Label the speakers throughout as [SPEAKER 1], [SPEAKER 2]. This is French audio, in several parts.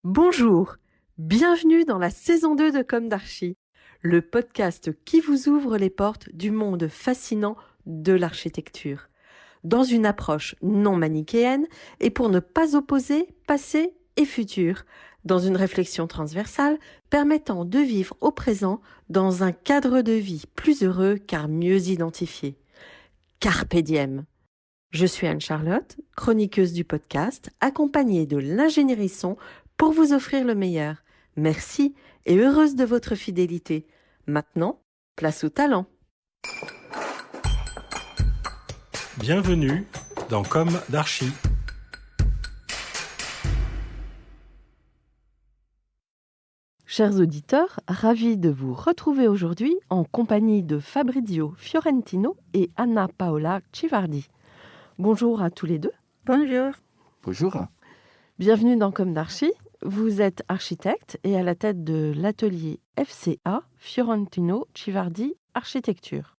[SPEAKER 1] Bonjour, bienvenue dans la saison 2 de Comme d'Archi, le podcast qui vous ouvre les portes du monde fascinant de l'architecture, dans une approche non manichéenne et pour ne pas opposer passé et futur, dans une réflexion transversale permettant de vivre au présent dans un cadre de vie plus heureux car mieux identifié. Carpe diem. Je suis Anne-Charlotte, chroniqueuse du podcast, accompagnée de l'ingénierie son pour vous offrir le meilleur. Merci et heureuse de votre fidélité. Maintenant, place au talent.
[SPEAKER 2] Bienvenue dans Comme d'Archi.
[SPEAKER 1] Chers auditeurs, ravis de vous retrouver aujourd'hui en compagnie de Fabrizio Fiorentino et Anna Paola Civardi. Bonjour à tous les deux.
[SPEAKER 3] Bonjour.
[SPEAKER 4] Bonjour.
[SPEAKER 1] Bienvenue dans Comme d'Archi. Vous êtes architecte et à la tête de l'atelier FCA Fiorentino Civardi Architecture.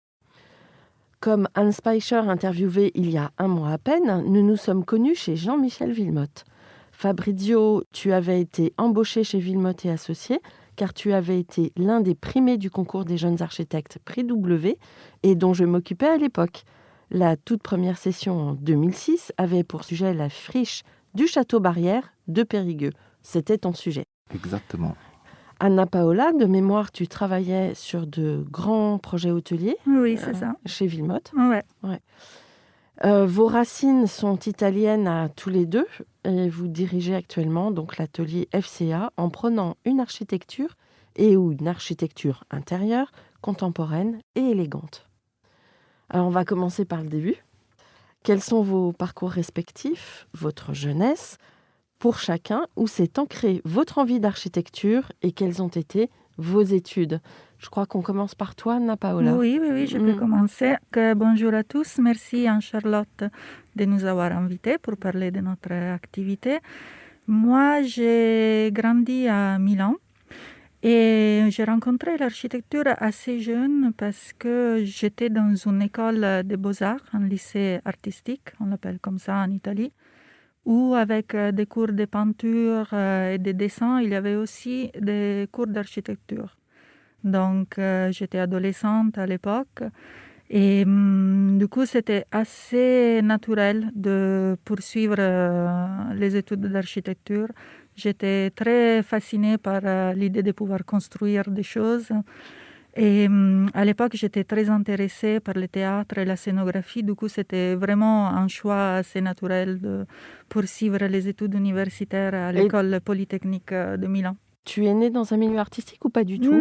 [SPEAKER 1] Comme Anne Speicher interviewé il y a un mois à peine, nous nous sommes connus chez Jean-Michel Wilmotte. Fabrizio, tu avais été embauché chez Wilmotte et Associés car tu avais été l'un des primés du concours des jeunes architectes Prix W et dont je m'occupais à l'époque. La toute première session en 2006 avait pour sujet la friche du Château Barrière de Périgueux. C'était ton sujet.
[SPEAKER 4] Exactement.
[SPEAKER 1] Anna Paola, de mémoire, tu travaillais sur de grands projets hôteliers.
[SPEAKER 3] Oui, c'est ça.
[SPEAKER 1] Chez Wilmotte.
[SPEAKER 3] Ouais.
[SPEAKER 1] Vos racines sont italiennes à tous les deux et vous dirigez actuellement donc l'atelier FCA en prenant une architecture ou une architecture intérieure, contemporaine et élégante. Alors on va commencer par le début. Quels sont vos parcours respectifs, votre jeunesse, pour chacun, où s'est ancrée votre envie d'architecture et quelles ont été vos études? Je crois qu'on commence par toi, Anna Paola.
[SPEAKER 3] Oui, je peux commencer. Bonjour à tous. Merci Anne-Charlotte de nous avoir invités pour parler de notre activité. Moi, j'ai grandi à Milan et j'ai rencontré l'architecture assez jeune parce que j'étais dans une école de beaux-arts, un lycée artistique, on l'appelle comme ça en Italie, où avec des cours de peinture et de dessin, il y avait aussi des cours d'architecture. Donc, j'étais adolescente à l'époque et du coup, c'était assez naturel de poursuivre les études d'architecture. J'étais très fascinée par l'idée de pouvoir construire des choses. Et à l'époque, j'étais très intéressée par le théâtre et la scénographie. Du coup, c'était vraiment un choix assez naturel de poursuivre les études universitaires à l'école polytechnique de Milan.
[SPEAKER 1] Tu es née dans un milieu artistique ou pas du tout?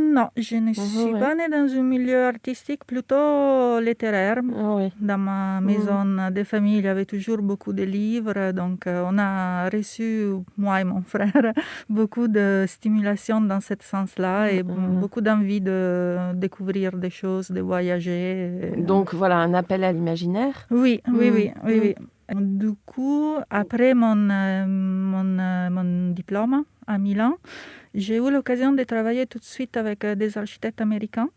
[SPEAKER 3] Non, je ne suis pas née dans un milieu artistique, plutôt littéraire. Dans ma maison de famille, il y avait toujours beaucoup de livres. Donc, on a reçu, moi et mon frère, beaucoup de stimulation dans ce sens-là et beaucoup d'envie de découvrir des choses, de voyager.
[SPEAKER 1] Donc, voilà, un appel à l'imaginaire.
[SPEAKER 3] Oui. Du coup, après mon diplôme à Milan, j'ai eu l'occasion de travailler tout de suite avec des architectes américains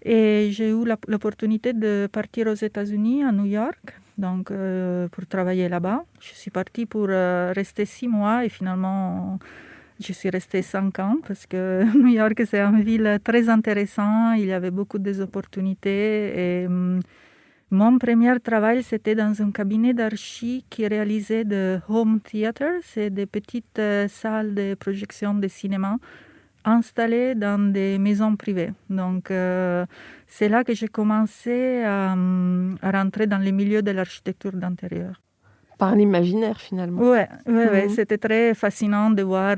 [SPEAKER 3] et j'ai eu l'opportunité de partir aux États-Unis, à New York, donc pour travailler là-bas. Je suis partie pour rester 6 mois et finalement je suis restée 5 ans parce que New York c'est une ville très intéressante, il y avait beaucoup d'opportunités et mon premier travail, c'était dans un cabinet d'archi qui réalisait de home theater, c'est des petites salles de projection de cinéma installées dans des maisons privées. Donc, c'est là que j'ai commencé à rentrer dans le milieu de l'architecture d'intérieur.
[SPEAKER 1] Par l'imaginaire, finalement.
[SPEAKER 3] Oui, c'était très fascinant de voir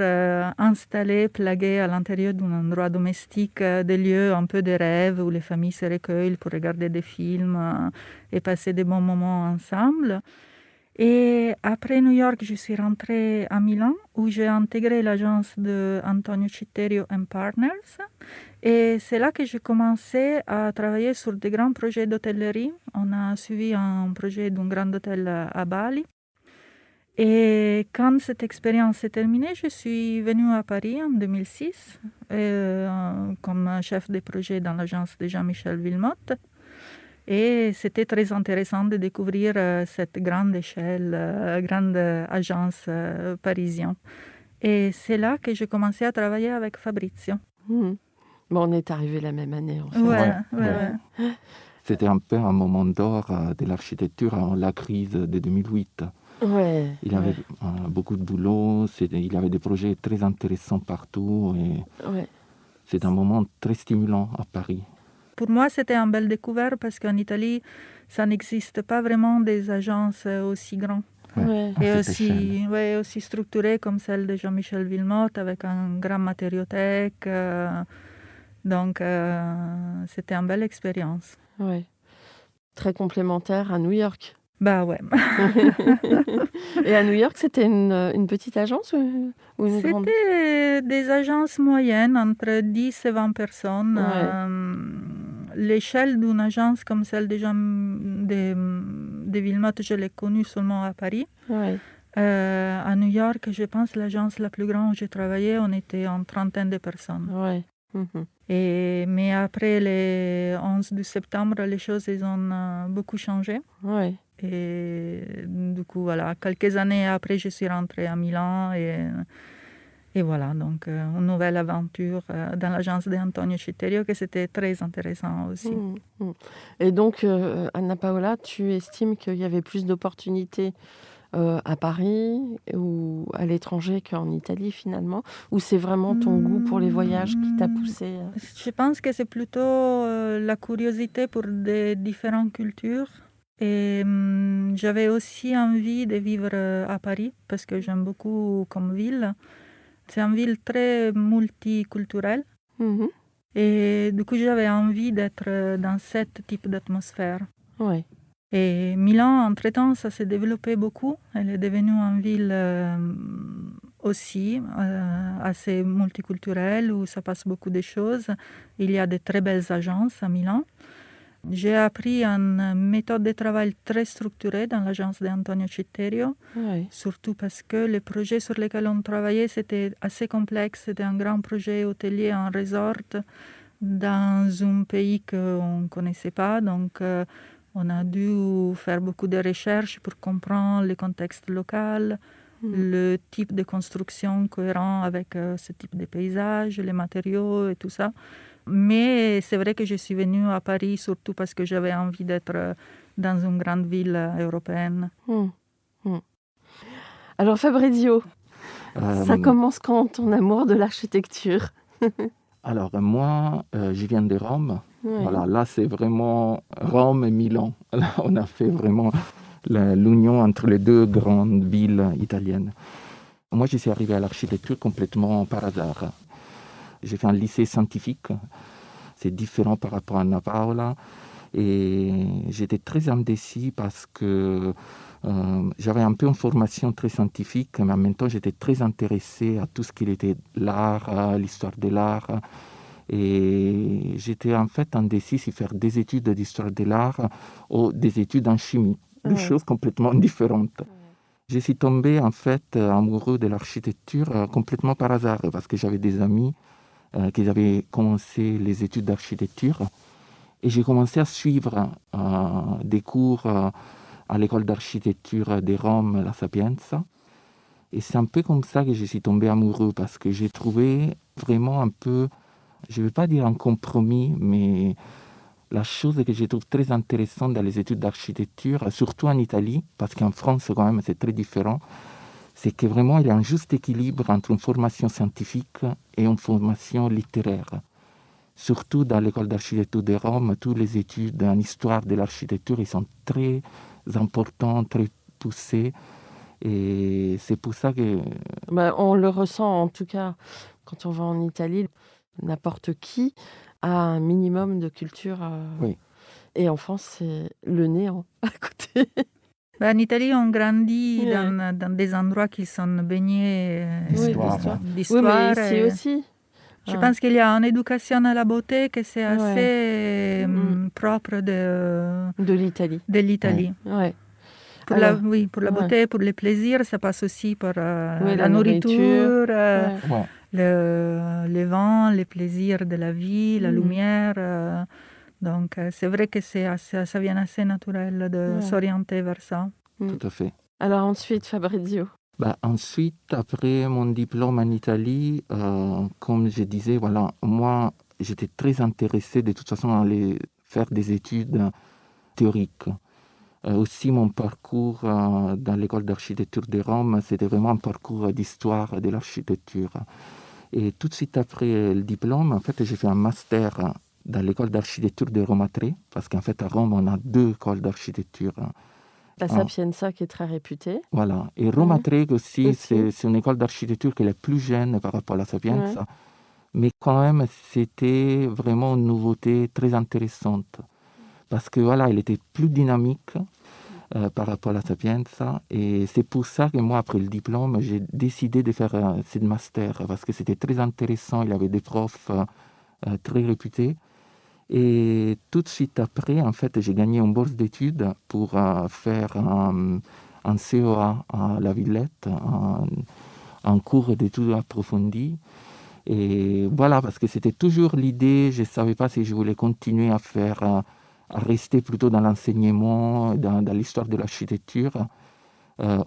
[SPEAKER 3] installer, plaguer à l'intérieur d'un endroit domestique des lieux un peu de rêve où les familles se recueillent pour regarder des films et passer des bons moments ensemble. Et après New York, je suis rentrée à Milan où j'ai intégré l'agence de Antonio Citterio & Partners. Et c'est là que j'ai commencé à travailler sur des grands projets d'hôtellerie. On a suivi un projet d'un grand hôtel à Bali. Et quand cette expérience est terminée, je suis venue à Paris en 2006 comme chef de projet dans l'agence de Jean-Michel Wilmotte. Et c'était très intéressant de découvrir cette grande échelle, grande agence parisienne. Et c'est là que j'ai commencé à travailler avec Fabrizio.
[SPEAKER 1] Bon, on est arrivés la même année, en fait.
[SPEAKER 3] Ouais.
[SPEAKER 4] C'était un peu un moment d'or de l'architecture avant la crise de 2008.
[SPEAKER 1] Ouais.
[SPEAKER 4] Il y avait beaucoup de boulot, il y avait des projets très intéressants partout. Et c'est un moment très stimulant à Paris.
[SPEAKER 3] Pour moi, c'était une belle découverte parce qu'en Italie, ça n'existe pas vraiment des agences aussi grandes. Et aussi structurées comme celle de Jean-Michel Wilmotte avec un grand matériothèque. Donc, c'était une belle expérience.
[SPEAKER 1] Ouais. Très complémentaire à New York.
[SPEAKER 3] Bah ouais.
[SPEAKER 1] Et à New York, c'était une petite agence ou une grande?
[SPEAKER 3] C'était des agences moyennes, entre 10 et 20 personnes. L'échelle d'une agence comme celle de Wilmotte, je l'ai connue seulement à Paris. À New York, je pense l'agence la plus grande où j'ai travaillé, on était en trentaine de personnes. Mais après le 11 septembre, les choses ont beaucoup changé. Et du coup, voilà, quelques années après, je suis rentrée à Milan et voilà, donc une nouvelle aventure dans l'agence d'Antonio Citterio que c'était très intéressant aussi.
[SPEAKER 1] Et donc, Anna Paola, tu estimes qu'il y avait plus d'opportunités à Paris ou à l'étranger qu'en Italie finalement? Ou c'est vraiment ton goût pour les voyages qui t'a poussé?
[SPEAKER 3] Je pense que c'est plutôt la curiosité pour des différentes cultures. Et j'avais aussi envie de vivre à Paris parce que j'aime beaucoup comme ville. C'est une ville très multiculturelle. Et du coup, j'avais envie d'être dans ce type d'atmosphère. Et Milan, entre-temps, ça s'est développé beaucoup. Elle est devenue une ville aussi assez multiculturelle où ça passe beaucoup de choses. Il y a de très belles agences à Milan. J'ai appris une méthode de travail très structurée dans l'agence d'Antonio Citterio, surtout parce que les projets sur lesquels on travaillait, c'était assez complexe. C'était un grand projet hôtelier, un resort dans un pays qu'on ne connaissait pas. Donc, on a dû faire beaucoup de recherches pour comprendre le contexte local, le type de construction cohérent avec ce type de paysage, les matériaux et tout ça. Mais c'est vrai que je suis venue à Paris surtout parce que j'avais envie d'être dans une grande ville européenne.
[SPEAKER 1] Alors Fabrizio, ça commence quand ton amour de l'architecture?
[SPEAKER 4] Alors moi, je viens de Rome. Voilà, là c'est vraiment Rome et Milan. Là, on a fait vraiment l'union entre les deux grandes villes italiennes. Moi, je suis arrivé à l'architecture complètement par hasard. J'ai fait un lycée scientifique. C'est différent par rapport à Anna Paola. Et j'étais très indécis parce que j'avais un peu une formation très scientifique, mais en même temps, j'étais très intéressé à tout ce qui était l'art, l'histoire de l'art. Et j'étais en fait indécis si faire des études d'histoire de l'art ou des études en chimie, deux choses complètement différentes. Je suis tombé en fait amoureux de l'architecture complètement par hasard parce que j'avais des amis qui avaient commencé les études d'architecture et j'ai commencé à suivre des cours à l'école d'architecture de Rome, la Sapienza. Et c'est un peu comme ça que je suis tombé amoureux parce que j'ai trouvé vraiment un peu, je ne vais pas dire un compromis, mais la chose que je trouve très intéressante dans les études d'architecture, surtout en Italie, parce qu'en France quand même c'est très différent, c'est que vraiment il y a un juste équilibre entre une formation scientifique et une formation littéraire. Surtout dans l'école d'architecture de Rome, toutes les études en histoire de l'architecture, ils sont très importants, très poussés. Et c'est pour ça que...
[SPEAKER 1] on le ressent en tout cas quand on va en Italie. N'importe qui a un minimum de culture. Et en France, c'est le néant à côté.
[SPEAKER 3] En Italie, on grandit dans des endroits qui sont baignés
[SPEAKER 4] d'histoire.
[SPEAKER 3] d'histoire.
[SPEAKER 1] Oui, mais ici aussi.
[SPEAKER 3] Je pense qu'il y a une éducation à la beauté que c'est assez propre
[SPEAKER 1] de l'Italie.
[SPEAKER 3] Pour la beauté, pour les plaisirs, ça passe aussi par la nourriture, les vents, les plaisirs de la vie, la lumière. Donc, c'est vrai que ça vient assez naturel de s'orienter vers ça.
[SPEAKER 4] Tout à fait.
[SPEAKER 1] Alors ensuite, Fabrizio.
[SPEAKER 4] Ensuite, après mon diplôme en Italie, comme je disais, voilà, moi, j'étais très intéressé de toute façon à aller faire des études théoriques. Aussi, mon parcours dans l'école d'architecture de Rome, c'était vraiment un parcours d'histoire de l'architecture. Et tout de suite après le diplôme, en fait, j'ai fait un master dans l'école d'architecture de Roma 3, parce qu'en fait, à Rome, on a 2 écoles d'architecture.
[SPEAKER 1] La Sapienza qui est très réputée.
[SPEAKER 4] Voilà. Et Roma 3 aussi,
[SPEAKER 1] Aussi.
[SPEAKER 4] c'est une école d'architecture qui est la plus jeune par rapport à la Sapienza.
[SPEAKER 1] Ouais.
[SPEAKER 4] Mais quand même, c'était vraiment une nouveauté très intéressante. Parce que voilà, elle était plus dynamique par rapport à la Sapienza. Et c'est pour ça que moi, après le diplôme, j'ai décidé de faire ce master. Parce que c'était très intéressant. Il y avait des profs très réputés. Et tout de suite après, en fait, j'ai gagné une bourse d'études pour faire un CEA à La Villette, un cours d'études approfondies. Et voilà, parce que c'était toujours l'idée, je ne savais pas si je voulais continuer à faire, à rester plutôt dans l'enseignement, dans l'histoire de l'architecture,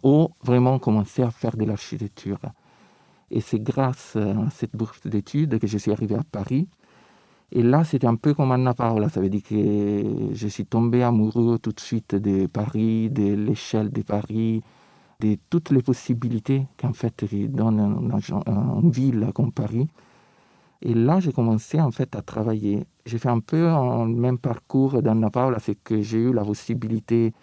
[SPEAKER 4] ou vraiment commencer à faire de l'architecture. Et c'est grâce à cette bourse d'études que je suis arrivé à Paris. Et là, c'était un peu comme Anna Paola, ça veut dire que je suis tombé amoureux tout de suite de Paris, de l'échelle de Paris, de toutes les possibilités qu'en fait donne une ville comme Paris. Et là, j'ai commencé en fait à travailler. J'ai fait un peu le même parcours d'Anna Paola, c'est que j'ai eu la possibilité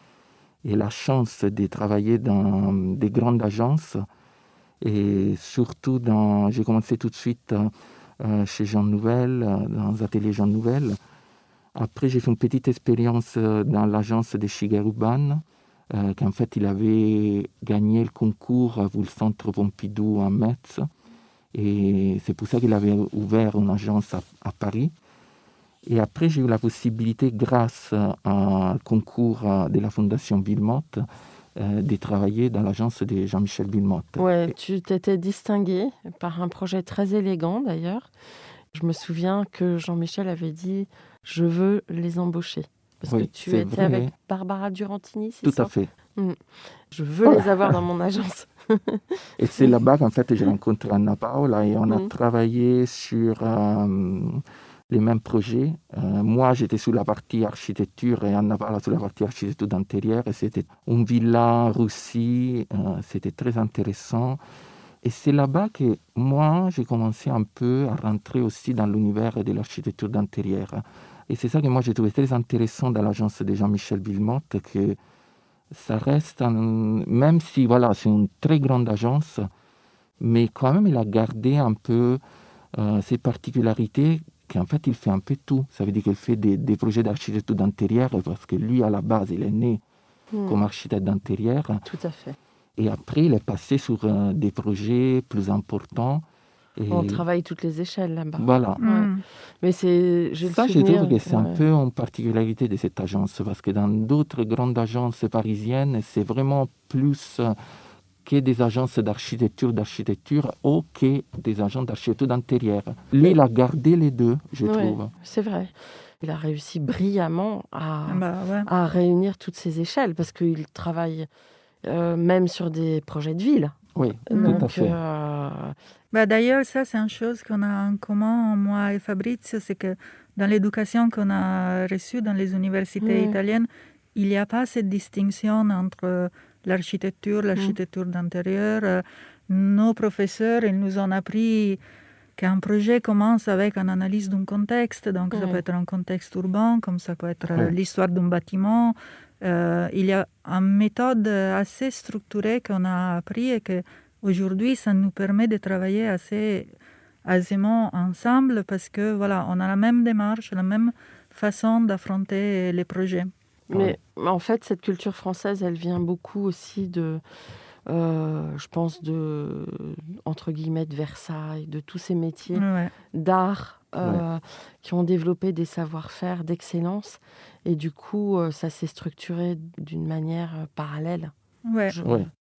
[SPEAKER 4] et la chance de travailler dans des grandes agences. Et surtout, j'ai commencé tout de suite chez Jean Nouvel, dans les ateliers Jean Nouvel. Après, j'ai fait une petite expérience dans l'agence de Shigeru Ban, qu'en fait, il avait gagné le concours pour le Centre Pompidou à Metz. Et c'est pour ça qu'il avait ouvert une agence à Paris. Et après, j'ai eu la possibilité, grâce à un concours de la Fondation Wilmotte, de travailler dans l'agence de Jean-Michel Wilmotte.
[SPEAKER 1] Ouais, tu t'étais distingué par un projet très élégant d'ailleurs. Je me souviens que Jean-Michel avait dit « Je veux les embaucher ». Parce que tu étais
[SPEAKER 4] vrai.
[SPEAKER 1] avec Barbara Durantini, c'est
[SPEAKER 4] Tout
[SPEAKER 1] ça?
[SPEAKER 4] à fait.
[SPEAKER 1] Je veux les avoir dans mon agence.
[SPEAKER 4] Et c'est là-bas qu'en fait, j'ai rencontré Anna Paola et on a travaillé sur les mêmes projets. Moi, j'étais sur la partie architecture et Anna Paola sur la partie architecture d'intérieur. Et c'était une villa Russie, c'était très intéressant. Et c'est là-bas que moi, j'ai commencé un peu à rentrer aussi dans l'univers de l'architecture d'intérieur. Et c'est ça que moi, j'ai trouvé très intéressant dans l'agence de Jean-Michel Wilmotte, que ça reste, même si voilà, c'est une très grande agence, mais quand même, il a gardé un peu ses particularités, qu'en fait, il fait un peu tout. Ça veut dire qu'il fait des projets d'architecture d'intérieur, parce que lui, à la base, il est né comme architecte d'intérieur.
[SPEAKER 1] Tout à fait.
[SPEAKER 4] Et après, il est passé sur des projets plus importants. Et
[SPEAKER 1] on travaille toutes les échelles là-bas.
[SPEAKER 4] Voilà.
[SPEAKER 1] Ouais. Mais c'est, j'ai
[SPEAKER 4] Ça,
[SPEAKER 1] le
[SPEAKER 4] je
[SPEAKER 1] souvenir.
[SPEAKER 4] trouve que c'est un peu une particularité de cette agence, parce que dans d'autres grandes agences parisiennes, c'est vraiment plus que des agences d'architecture ou que des agences d'architecture d'intérieur. Lui, il a gardé les deux, je trouve.
[SPEAKER 1] C'est vrai. Il a réussi brillamment
[SPEAKER 3] Ouais.
[SPEAKER 1] à réunir toutes ces échelles, parce qu'il travaille même sur des projets de ville.
[SPEAKER 4] Oui,
[SPEAKER 1] Donc,
[SPEAKER 4] tout à fait.
[SPEAKER 3] D'ailleurs, ça, c'est une chose qu'on a en commun, moi et Fabrizio, c'est que dans l'éducation qu'on a reçue dans les universités italiennes, il n'y a pas cette distinction entre l'architecture d'intérieur. Nos professeurs, ils nous ont appris qu'un projet commence avec une analyse d'un contexte, donc ça peut être un contexte urbain, comme ça peut être l'histoire d'un bâtiment. Il y a une méthode assez structurée qu'on a appris et que aujourd'hui, ça nous permet de travailler assez aisément ensemble parce que voilà, on a la même démarche, la même façon d'affronter les projets.
[SPEAKER 1] Mais en fait, cette culture française, elle vient beaucoup aussi de, je pense, entre guillemets, de Versailles, de tous ces métiers d'art qui ont développé des savoir-faire d'excellence. Et du coup, ça s'est structuré d'une manière parallèle.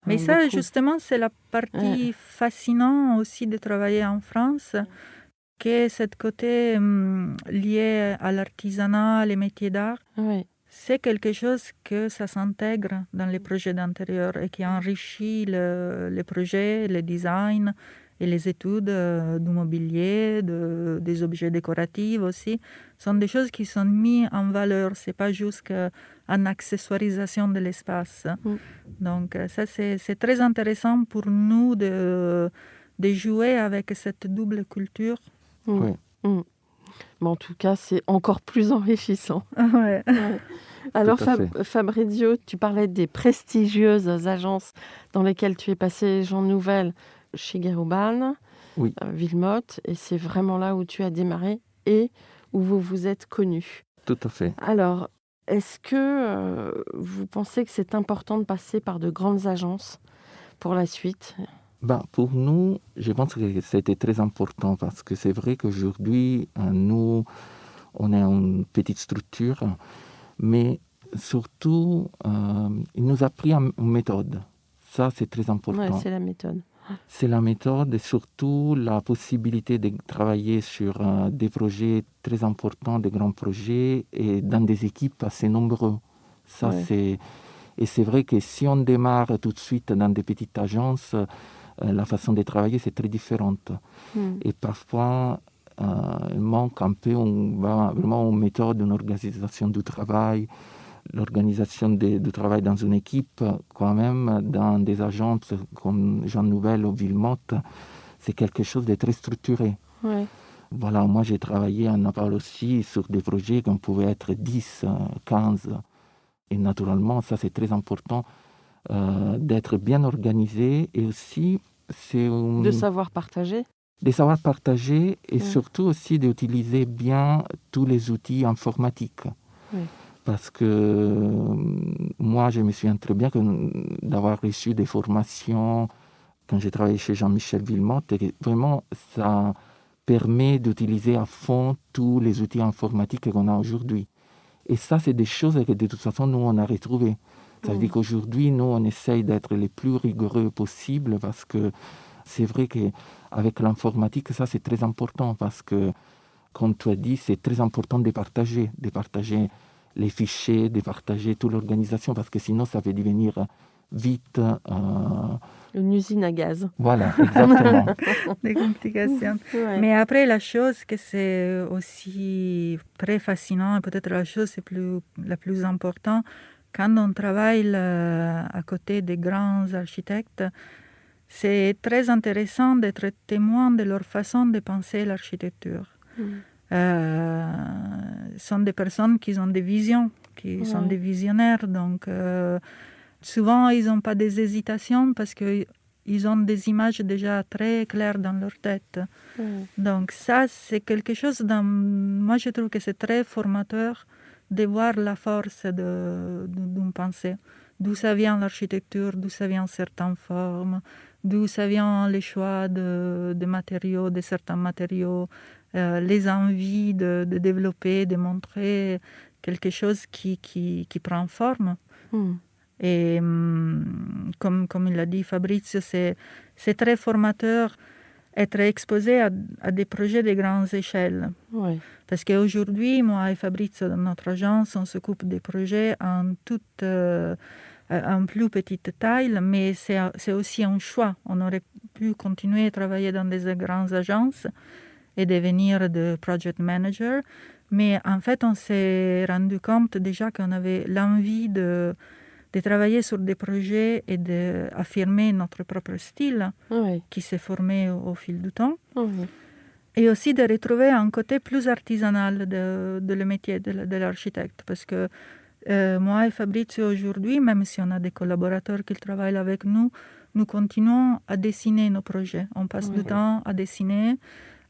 [SPEAKER 3] Mais ça, justement, c'est la partie fascinante aussi de travailler en France, que ce côté lié à l'artisanat, les métiers d'art. c'est quelque chose que ça s'intègre dans les projets d'intérieur et qui enrichit les projets, les designs et les études du mobilier, des objets décoratifs aussi. Ce sont des choses qui sont mises en valeur. Ce n'est pas juste une accessoirisation de l'espace. Donc ça, c'est très intéressant pour nous de jouer avec cette double culture.
[SPEAKER 4] Oui.
[SPEAKER 1] Mais en tout cas, c'est encore plus enrichissant.
[SPEAKER 3] Ouais.
[SPEAKER 1] Alors,
[SPEAKER 4] Tout à fait.
[SPEAKER 1] Fabrizio, tu parlais des prestigieuses agences dans lesquelles tu es passé, Jean Nouvel, Shigeru Ban,
[SPEAKER 4] Oui.
[SPEAKER 1] Villemotte, et c'est vraiment là où tu as démarré et où vous vous êtes connus.
[SPEAKER 4] Tout à fait.
[SPEAKER 1] Alors, est-ce que vous pensez que c'est important de passer par de grandes agences pour la suite ?
[SPEAKER 4] Pour nous, je pense que c'était très important parce que c'est vrai qu'aujourd'hui, nous, on est une petite structure, mais surtout, il nous a pris une méthode. Ça, c'est très important.
[SPEAKER 1] Ouais, c'est la méthode.
[SPEAKER 4] C'est la méthode et surtout la possibilité de travailler sur des projets très importants, des grands projets et dans des équipes assez nombreuses. Ça,
[SPEAKER 1] Ouais.
[SPEAKER 4] Et c'est vrai que si on démarre tout de suite dans des petites agences, la façon de travailler, c'est très différente. Et parfois, il manque un peu vraiment une méthode, une organisation du travail, l'organisation du travail dans une équipe, quand même, dans des agences comme Jean Nouvel ou Villemotte, c'est quelque chose de très structuré.
[SPEAKER 1] Ouais.
[SPEAKER 4] Voilà, moi j'ai travaillé en Navarre aussi sur des projets qui pouvaient être 10, 15. Et naturellement, ça c'est très important d'être bien organisé et aussi
[SPEAKER 1] De savoir partager.
[SPEAKER 4] de savoir partager et surtout aussi d'utiliser bien tous les outils informatiques.
[SPEAKER 1] Oui.
[SPEAKER 4] Parce que moi, je me souviens très bien d'avoir reçu des formations quand j'ai travaillé chez Jean-Michel Villemotte et vraiment ça permet d'utiliser à fond tous les outils informatiques qu'on a aujourd'hui. Et ça, c'est des choses que de toute façon, nous, on a retrouvées. Ça veut dire qu'aujourd'hui, nous, on essaye d'être les plus rigoureux possible parce que c'est vrai qu'avec l'informatique, ça, c'est très important parce que, comme tu as dit, c'est très important de partager les fichiers, de partager toute l'organisation parce que sinon, ça peut devenir vite...
[SPEAKER 1] Une usine à gaz.
[SPEAKER 4] Voilà, exactement.
[SPEAKER 3] Des complications.
[SPEAKER 1] Ouais.
[SPEAKER 3] Mais après, la chose que c'est aussi très fascinant, et peut-être la chose la plus importante, quand on travaille à côté des grands architectes, c'est très intéressant d'être témoin de leur façon de penser l'architecture. Ce sont des personnes qui ont des visions, qui sont des visionnaires. Donc, souvent, ils n'ont pas des hésitations parce qu'ils ont des images déjà très claires dans leur tête. Donc ça, c'est quelque chose moi, je trouve que c'est très formateur de voir la force d'une pensée. D'où ça vient l'architecture, d'où ça vient certaines formes, d'où ça vient les choix de matériaux, de certains matériaux, les envies de développer, de montrer quelque chose qui prend forme. Et comme il l'a dit Fabrizio, c'est très formateur être exposé à des projets de grandes échelles.
[SPEAKER 1] Ouais.
[SPEAKER 3] Parce qu'aujourd'hui, moi et Fabrizio, dans notre agence, on s'occupe des projets en plus petite taille, mais c'est aussi un choix. On aurait pu continuer à travailler dans des grandes agences et devenir de project manager, mais en fait, on s'est rendu compte déjà qu'on avait l'envie de travailler sur des projets et d'affirmer notre propre style qui s'est formé au fil du temps. Et aussi de retrouver un côté plus artisanal de le métier de l'architecte. Parce que moi et Fabrizio aujourd'hui, même si on a des collaborateurs qui travaillent avec nous, nous continuons à dessiner nos projets. On passe du temps à dessiner.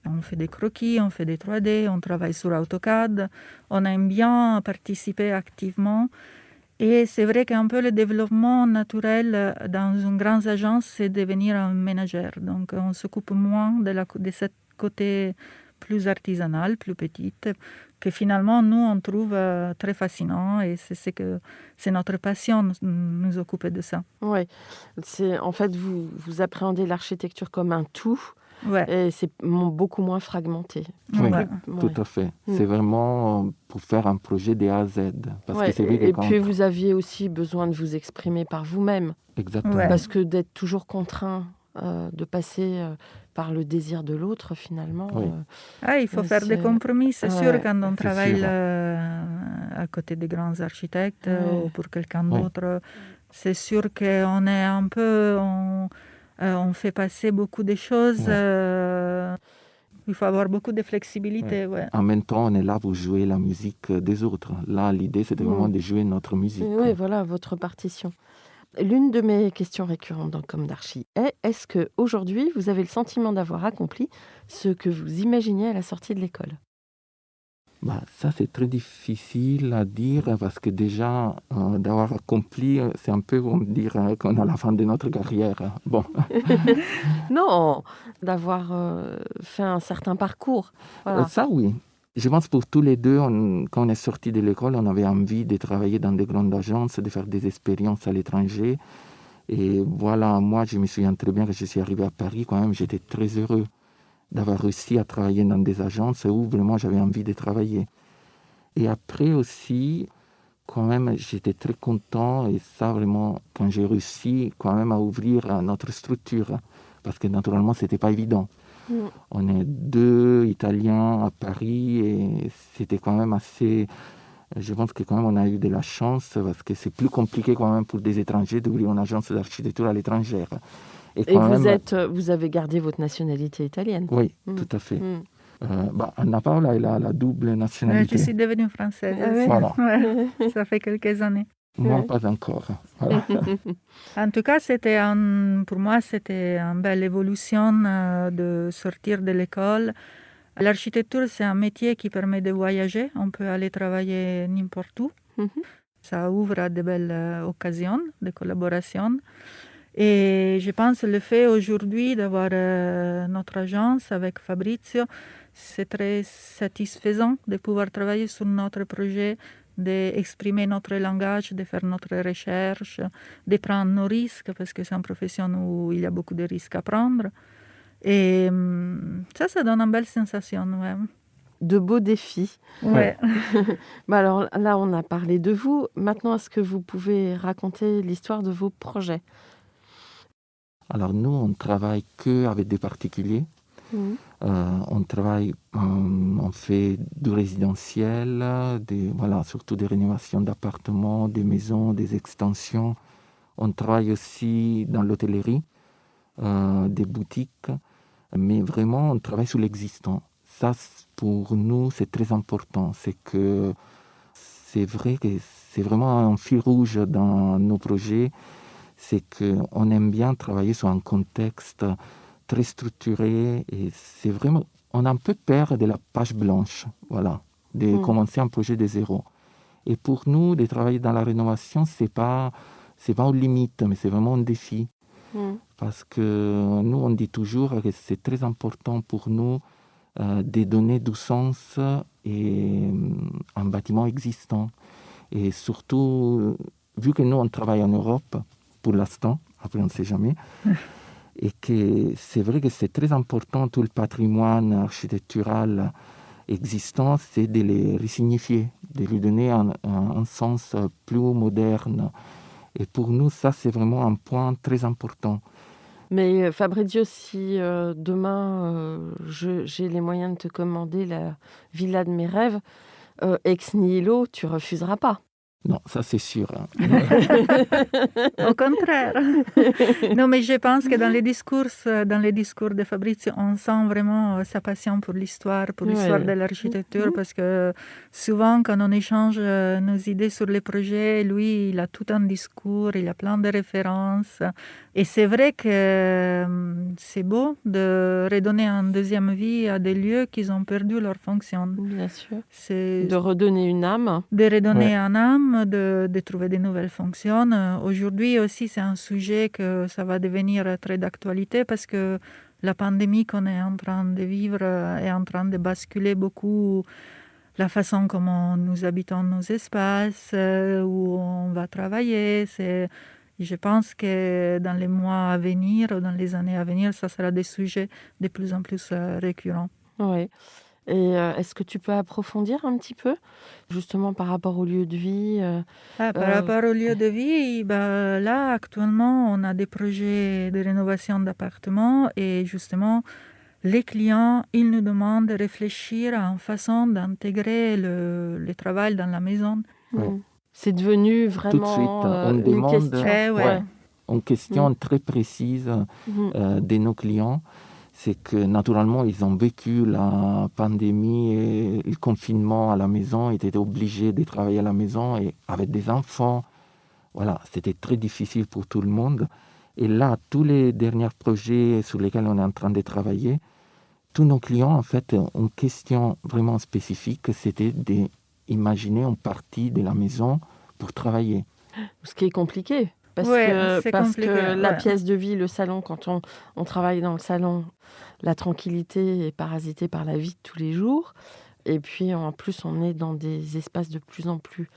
[SPEAKER 3] On fait des croquis, on fait des 3D, on travaille sur AutoCAD. On aime bien participer activement. Et c'est vrai qu'un peu le développement naturel dans une grande agence, c'est devenir un manager. Donc, on s'occupe moins de ce côté plus artisanal, plus petite, que finalement, nous, on trouve très fascinant. Et c'est notre passion, nous occuper de ça.
[SPEAKER 1] Oui. En fait, vous appréhendez l'architecture comme un tout
[SPEAKER 3] Ouais.
[SPEAKER 1] Et c'est beaucoup moins fragmenté.
[SPEAKER 4] Oui,
[SPEAKER 3] Ouais.
[SPEAKER 4] tout à fait. C'est vraiment pour faire un projet de A à Z. Parce que c'est vrai que
[SPEAKER 1] Et
[SPEAKER 4] quand...
[SPEAKER 1] puis vous aviez aussi besoin de vous exprimer par vous-même.
[SPEAKER 4] Exactement.
[SPEAKER 3] Ouais.
[SPEAKER 1] Parce que d'être toujours contraint de passer par le désir de l'autre, finalement.
[SPEAKER 4] Oui.
[SPEAKER 3] Il faut faire des
[SPEAKER 1] c'est-
[SPEAKER 3] compromis, c'est sûr,
[SPEAKER 1] Ouais,
[SPEAKER 3] quand on
[SPEAKER 4] c'est
[SPEAKER 3] travaille
[SPEAKER 4] sûr.
[SPEAKER 3] à côté des grands architectes
[SPEAKER 1] Ouais.
[SPEAKER 3] ou pour quelqu'un
[SPEAKER 4] Ouais.
[SPEAKER 3] d'autre. C'est sûr qu'on est un peu... On fait passer beaucoup de choses.
[SPEAKER 4] Ouais.
[SPEAKER 3] Il faut avoir beaucoup de flexibilité. Ouais.
[SPEAKER 4] En même temps, on est là pour jouer la musique des autres. Là, l'idée, c'était vraiment de jouer notre musique.
[SPEAKER 1] Oui, voilà, votre partition. L'une de mes questions récurrentes dans Comme d'Archi est: est-ce qu'aujourd'hui, vous avez le sentiment d'avoir accompli ce que vous imaginiez à la sortie de l'école?
[SPEAKER 4] Ça, c'est très difficile à dire parce que déjà, d'avoir accompli, c'est un peu comme dire qu'on est à la fin de notre carrière. Bon,
[SPEAKER 1] Non, d'avoir fait un certain parcours. Voilà.
[SPEAKER 4] ça, oui. Je pense pour tous les deux, quand on est sorti de l'école, on avait envie de travailler dans des grandes agences, de faire des expériences à l'étranger. Et voilà, moi, je me souviens très bien que je suis arrivé à Paris, quand même, j'étais très heureux d'avoir réussi à travailler dans des agences où vraiment j'avais envie de travailler. Et après aussi, quand même, j'étais très content, et ça vraiment, quand j'ai réussi quand même à ouvrir notre structure, parce que naturellement, ce n'était pas évident. On est 2 Italiens à Paris et c'était quand même assez... Je pense que quand même on a eu de la chance parce que c'est plus compliqué quand même pour des étrangers d'ouvrir une agence d'architecture à l'étranger.
[SPEAKER 1] Et
[SPEAKER 4] quand même,
[SPEAKER 1] vous avez gardé votre nationalité italienne.
[SPEAKER 4] Oui, tout à fait. Anna Paola, elle a la double nationalité.
[SPEAKER 3] Je suis devenue française.
[SPEAKER 1] Ah ouais.
[SPEAKER 4] Voilà.
[SPEAKER 3] Ouais, ça fait quelques années.
[SPEAKER 4] Moi, pas encore. Voilà.
[SPEAKER 3] En tout cas, pour moi, c'était une belle évolution de sortir de l'école. L'architecture, c'est un métier qui permet de voyager. On peut aller travailler n'importe où. Ça ouvre à de belles occasions de collaboration. Et je pense que le fait aujourd'hui d'avoir notre agence avec Fabrizio, c'est très satisfaisant de pouvoir travailler sur notre projet, d'exprimer notre langage, de faire notre recherche, de prendre nos risques, parce que c'est une profession où il y a beaucoup de risques à prendre. Et ça donne une belle sensation. Ouais.
[SPEAKER 1] De beaux défis.
[SPEAKER 3] Ouais.
[SPEAKER 1] Alors là, on a parlé de vous. Maintenant, est-ce que vous pouvez raconter l'histoire de vos projets?
[SPEAKER 4] Alors nous, on ne travaille qu'avec des particuliers. On travaille, on fait du résidentiel, surtout des rénovations d'appartements, des maisons, des extensions. On travaille aussi dans l'hôtellerie, des boutiques, mais vraiment on travaille sur l'existant. Ça, pour nous, c'est très important. C'est vrai que c'est vraiment un fil rouge dans nos projets. C'est qu'on aime bien travailler sur un contexte très structuré et c'est vraiment, on a un peu peur de la page blanche, voilà, de commencer un projet de zéro. Et pour nous, de travailler dans la rénovation, c'est pas une limite, mais c'est vraiment un défi. Parce que nous, on dit toujours que c'est très important pour nous de donner du sens à un bâtiment existant. Et surtout, vu que nous, on travaille en Europe, pour l'instant, après on ne sait jamais, et que c'est vrai que c'est très important, tout le patrimoine architectural existant, c'est de les resignifier, de lui donner un sens plus moderne. Et pour nous, ça, c'est vraiment un point très important.
[SPEAKER 1] Mais Fabrizio, si demain j'ai les moyens de te commander la villa de mes rêves, ex nihilo, tu refuseras pas.
[SPEAKER 4] Non, ça c'est sûr.
[SPEAKER 3] Au contraire. Non, mais je pense que dans les discours de Fabrizio, on sent vraiment sa passion pour l'histoire de l'architecture, parce que souvent, quand on échange nos idées sur les projets, lui, il a tout un discours, il a plein de références. Et c'est vrai que c'est beau de redonner une deuxième vie à des lieux qui ont perdu leur fonction.
[SPEAKER 1] Bien sûr.
[SPEAKER 3] C'est
[SPEAKER 1] de redonner une âme.
[SPEAKER 3] De redonner un âme, de trouver de nouvelles fonctions. Aujourd'hui aussi, c'est un sujet que ça va devenir très d'actualité parce que la pandémie qu'on est en train de vivre est en train de basculer beaucoup la façon comment nous habitons nos espaces, où on va travailler. Je pense que dans les mois à venir ou dans les années à venir, ça sera des sujets de plus en plus récurrents.
[SPEAKER 1] Oui. Et est-ce que tu peux approfondir un petit peu, justement par rapport au lieu de vie
[SPEAKER 3] Par rapport au lieu de vie, là, actuellement, on a des projets de rénovation d'appartements et justement, les clients, ils nous demandent de réfléchir à une façon d'intégrer le travail dans la maison.
[SPEAKER 4] Ouais.
[SPEAKER 1] C'est devenu
[SPEAKER 4] Tout de suite,
[SPEAKER 1] vraiment
[SPEAKER 4] on
[SPEAKER 1] une
[SPEAKER 4] demande
[SPEAKER 1] question.
[SPEAKER 4] une question très précise de nos clients. C'est que naturellement, ils ont vécu la pandémie et le confinement à la maison, ils étaient obligés de travailler à la maison et avec des enfants. Voilà, c'était très difficile pour tout le monde. Et là, tous les derniers projets sur lesquels on est en train de travailler, tous nos clients, en fait, ont une question vraiment spécifique, c'était d'imaginer une partie de la maison pour travailler.
[SPEAKER 1] Ce qui est compliqué. Parce
[SPEAKER 3] c'est compliqué,
[SPEAKER 1] que la pièce de vie, le salon, quand on travaille dans le salon, la tranquillité est parasitée par la vie de tous les jours. Et puis, en plus, on est dans des espaces de plus en plus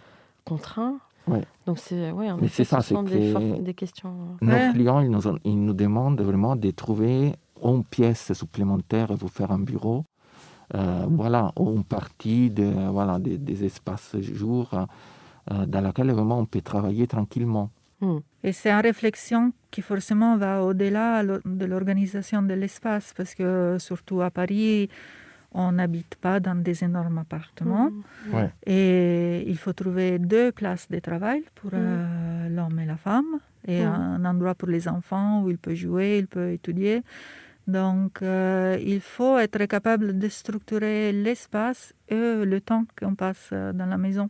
[SPEAKER 1] contraints.
[SPEAKER 4] Ouais.
[SPEAKER 1] Donc, en
[SPEAKER 4] Mais
[SPEAKER 1] effet,
[SPEAKER 4] c'est ça,
[SPEAKER 1] ce sont
[SPEAKER 4] c'est
[SPEAKER 1] des questions.
[SPEAKER 4] nos clients, ils nous demandent vraiment de trouver une pièce supplémentaire pour faire un bureau. Voilà, ou une partie des espaces jours dans laquelle vraiment on peut travailler tranquillement.
[SPEAKER 3] Et c'est une réflexion qui forcément va au-delà de l'organisation de l'espace, parce que surtout à Paris, on n'habite pas dans des énormes appartements.
[SPEAKER 4] Ouais.
[SPEAKER 3] Et il faut trouver 2 places de travail pour l'homme et la femme, et un endroit pour les enfants où il peut jouer, il peut étudier. Donc, il faut être capable de structurer l'espace et le temps qu'on passe dans la maison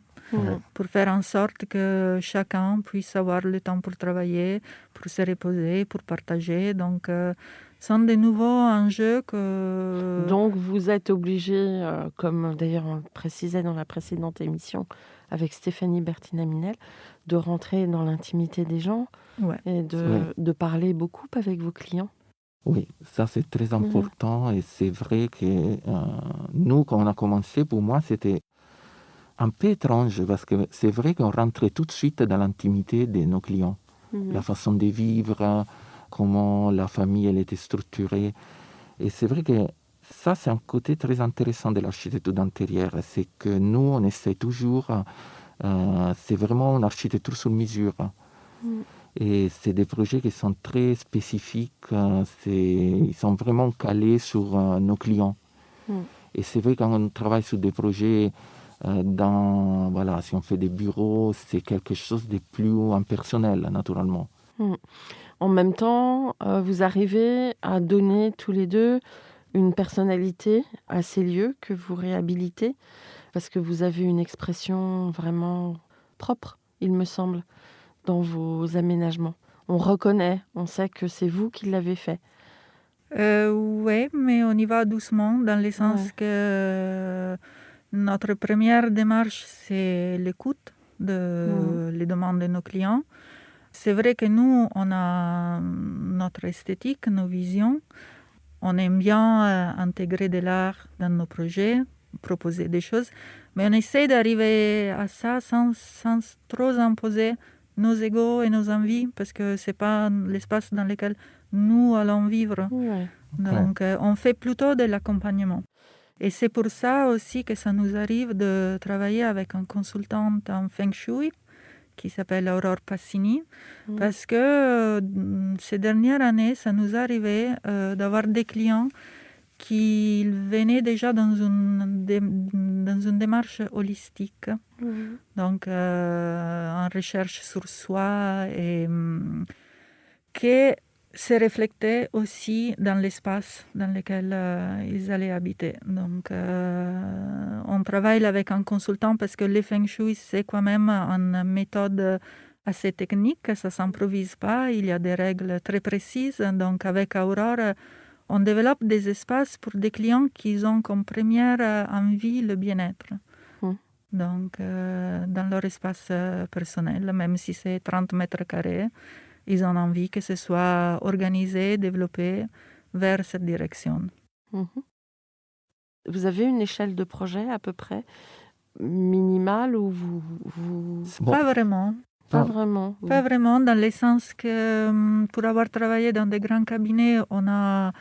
[SPEAKER 3] pour faire en sorte que chacun puisse avoir le temps pour travailler, pour se reposer, pour partager. Donc, ce sont des nouveaux enjeux que...
[SPEAKER 1] Donc, vous êtes obligé, comme d'ailleurs on le précisait dans la précédente émission avec Stéphanie Bertina-Minel, de rentrer dans l'intimité des gens et de parler beaucoup avec vos clients.
[SPEAKER 4] Oui, ça c'est très important et c'est vrai que nous, quand on a commencé, pour moi, c'était un peu étrange parce que c'est vrai qu'on rentrait tout de suite dans l'intimité de nos clients. La façon de vivre, comment la famille elle était structurée. Et c'est vrai que ça, c'est un côté très intéressant de l'architecture d'intérieur. C'est que nous, on essaie toujours, c'est vraiment une architecture sur mesure. Et c'est des projets qui sont très spécifiques, ils sont vraiment calés sur nos clients. Et c'est vrai quand on travaille sur des projets, si on fait des bureaux, c'est quelque chose de plus impersonnel, naturellement.
[SPEAKER 1] En même temps, vous arrivez à donner tous les deux une personnalité à ces lieux que vous réhabilitez, parce que vous avez une expression vraiment propre, il me semble, dans vos aménagements. On reconnaît, on sait que c'est vous qui l'avez fait.
[SPEAKER 3] Oui, mais on y va doucement, dans le sens que notre première démarche, c'est l'écoute les demandes de nos clients. C'est vrai que nous, on a notre esthétique, nos visions. On aime bien intégrer de l'art dans nos projets, proposer des choses, mais on essaie d'arriver à ça sans trop imposer nos égos et nos envies, parce que ce n'est pas l'espace dans lequel nous allons vivre. Donc, on fait plutôt de l'accompagnement. Et c'est pour ça aussi que ça nous arrive de travailler avec un consultant en Feng Shui qui s'appelle Aurore Passini, parce que ces dernières années, ça nous arrivait d'avoir des clients qui venaient déjà dans une démarche holistique, donc en recherche sur soi, et qui se reflétait aussi dans l'espace dans lequel ils allaient habiter. Donc, on travaille avec un consultant parce que le Feng Shui, c'est quand même une méthode assez technique, ça ne s'improvise pas, il y a des règles très précises. Donc, avec Aurore, on développe des espaces pour des clients qui ont comme première envie le bien-être. Donc, dans leur espace personnel, même si c'est 30 mètres carrés, ils ont envie que ce soit organisé, développé vers cette direction.
[SPEAKER 1] Vous avez une échelle de projet à peu près minimale ou vous...
[SPEAKER 3] Pas vraiment.
[SPEAKER 1] Pas vraiment.
[SPEAKER 3] Pas vraiment, dans le sens que pour avoir travaillé dans des grands cabinets, on a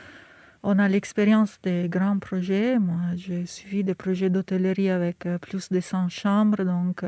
[SPEAKER 3] l'expérience des grands projets. Moi, j'ai suivi des projets d'hôtellerie avec plus de 100 chambres, donc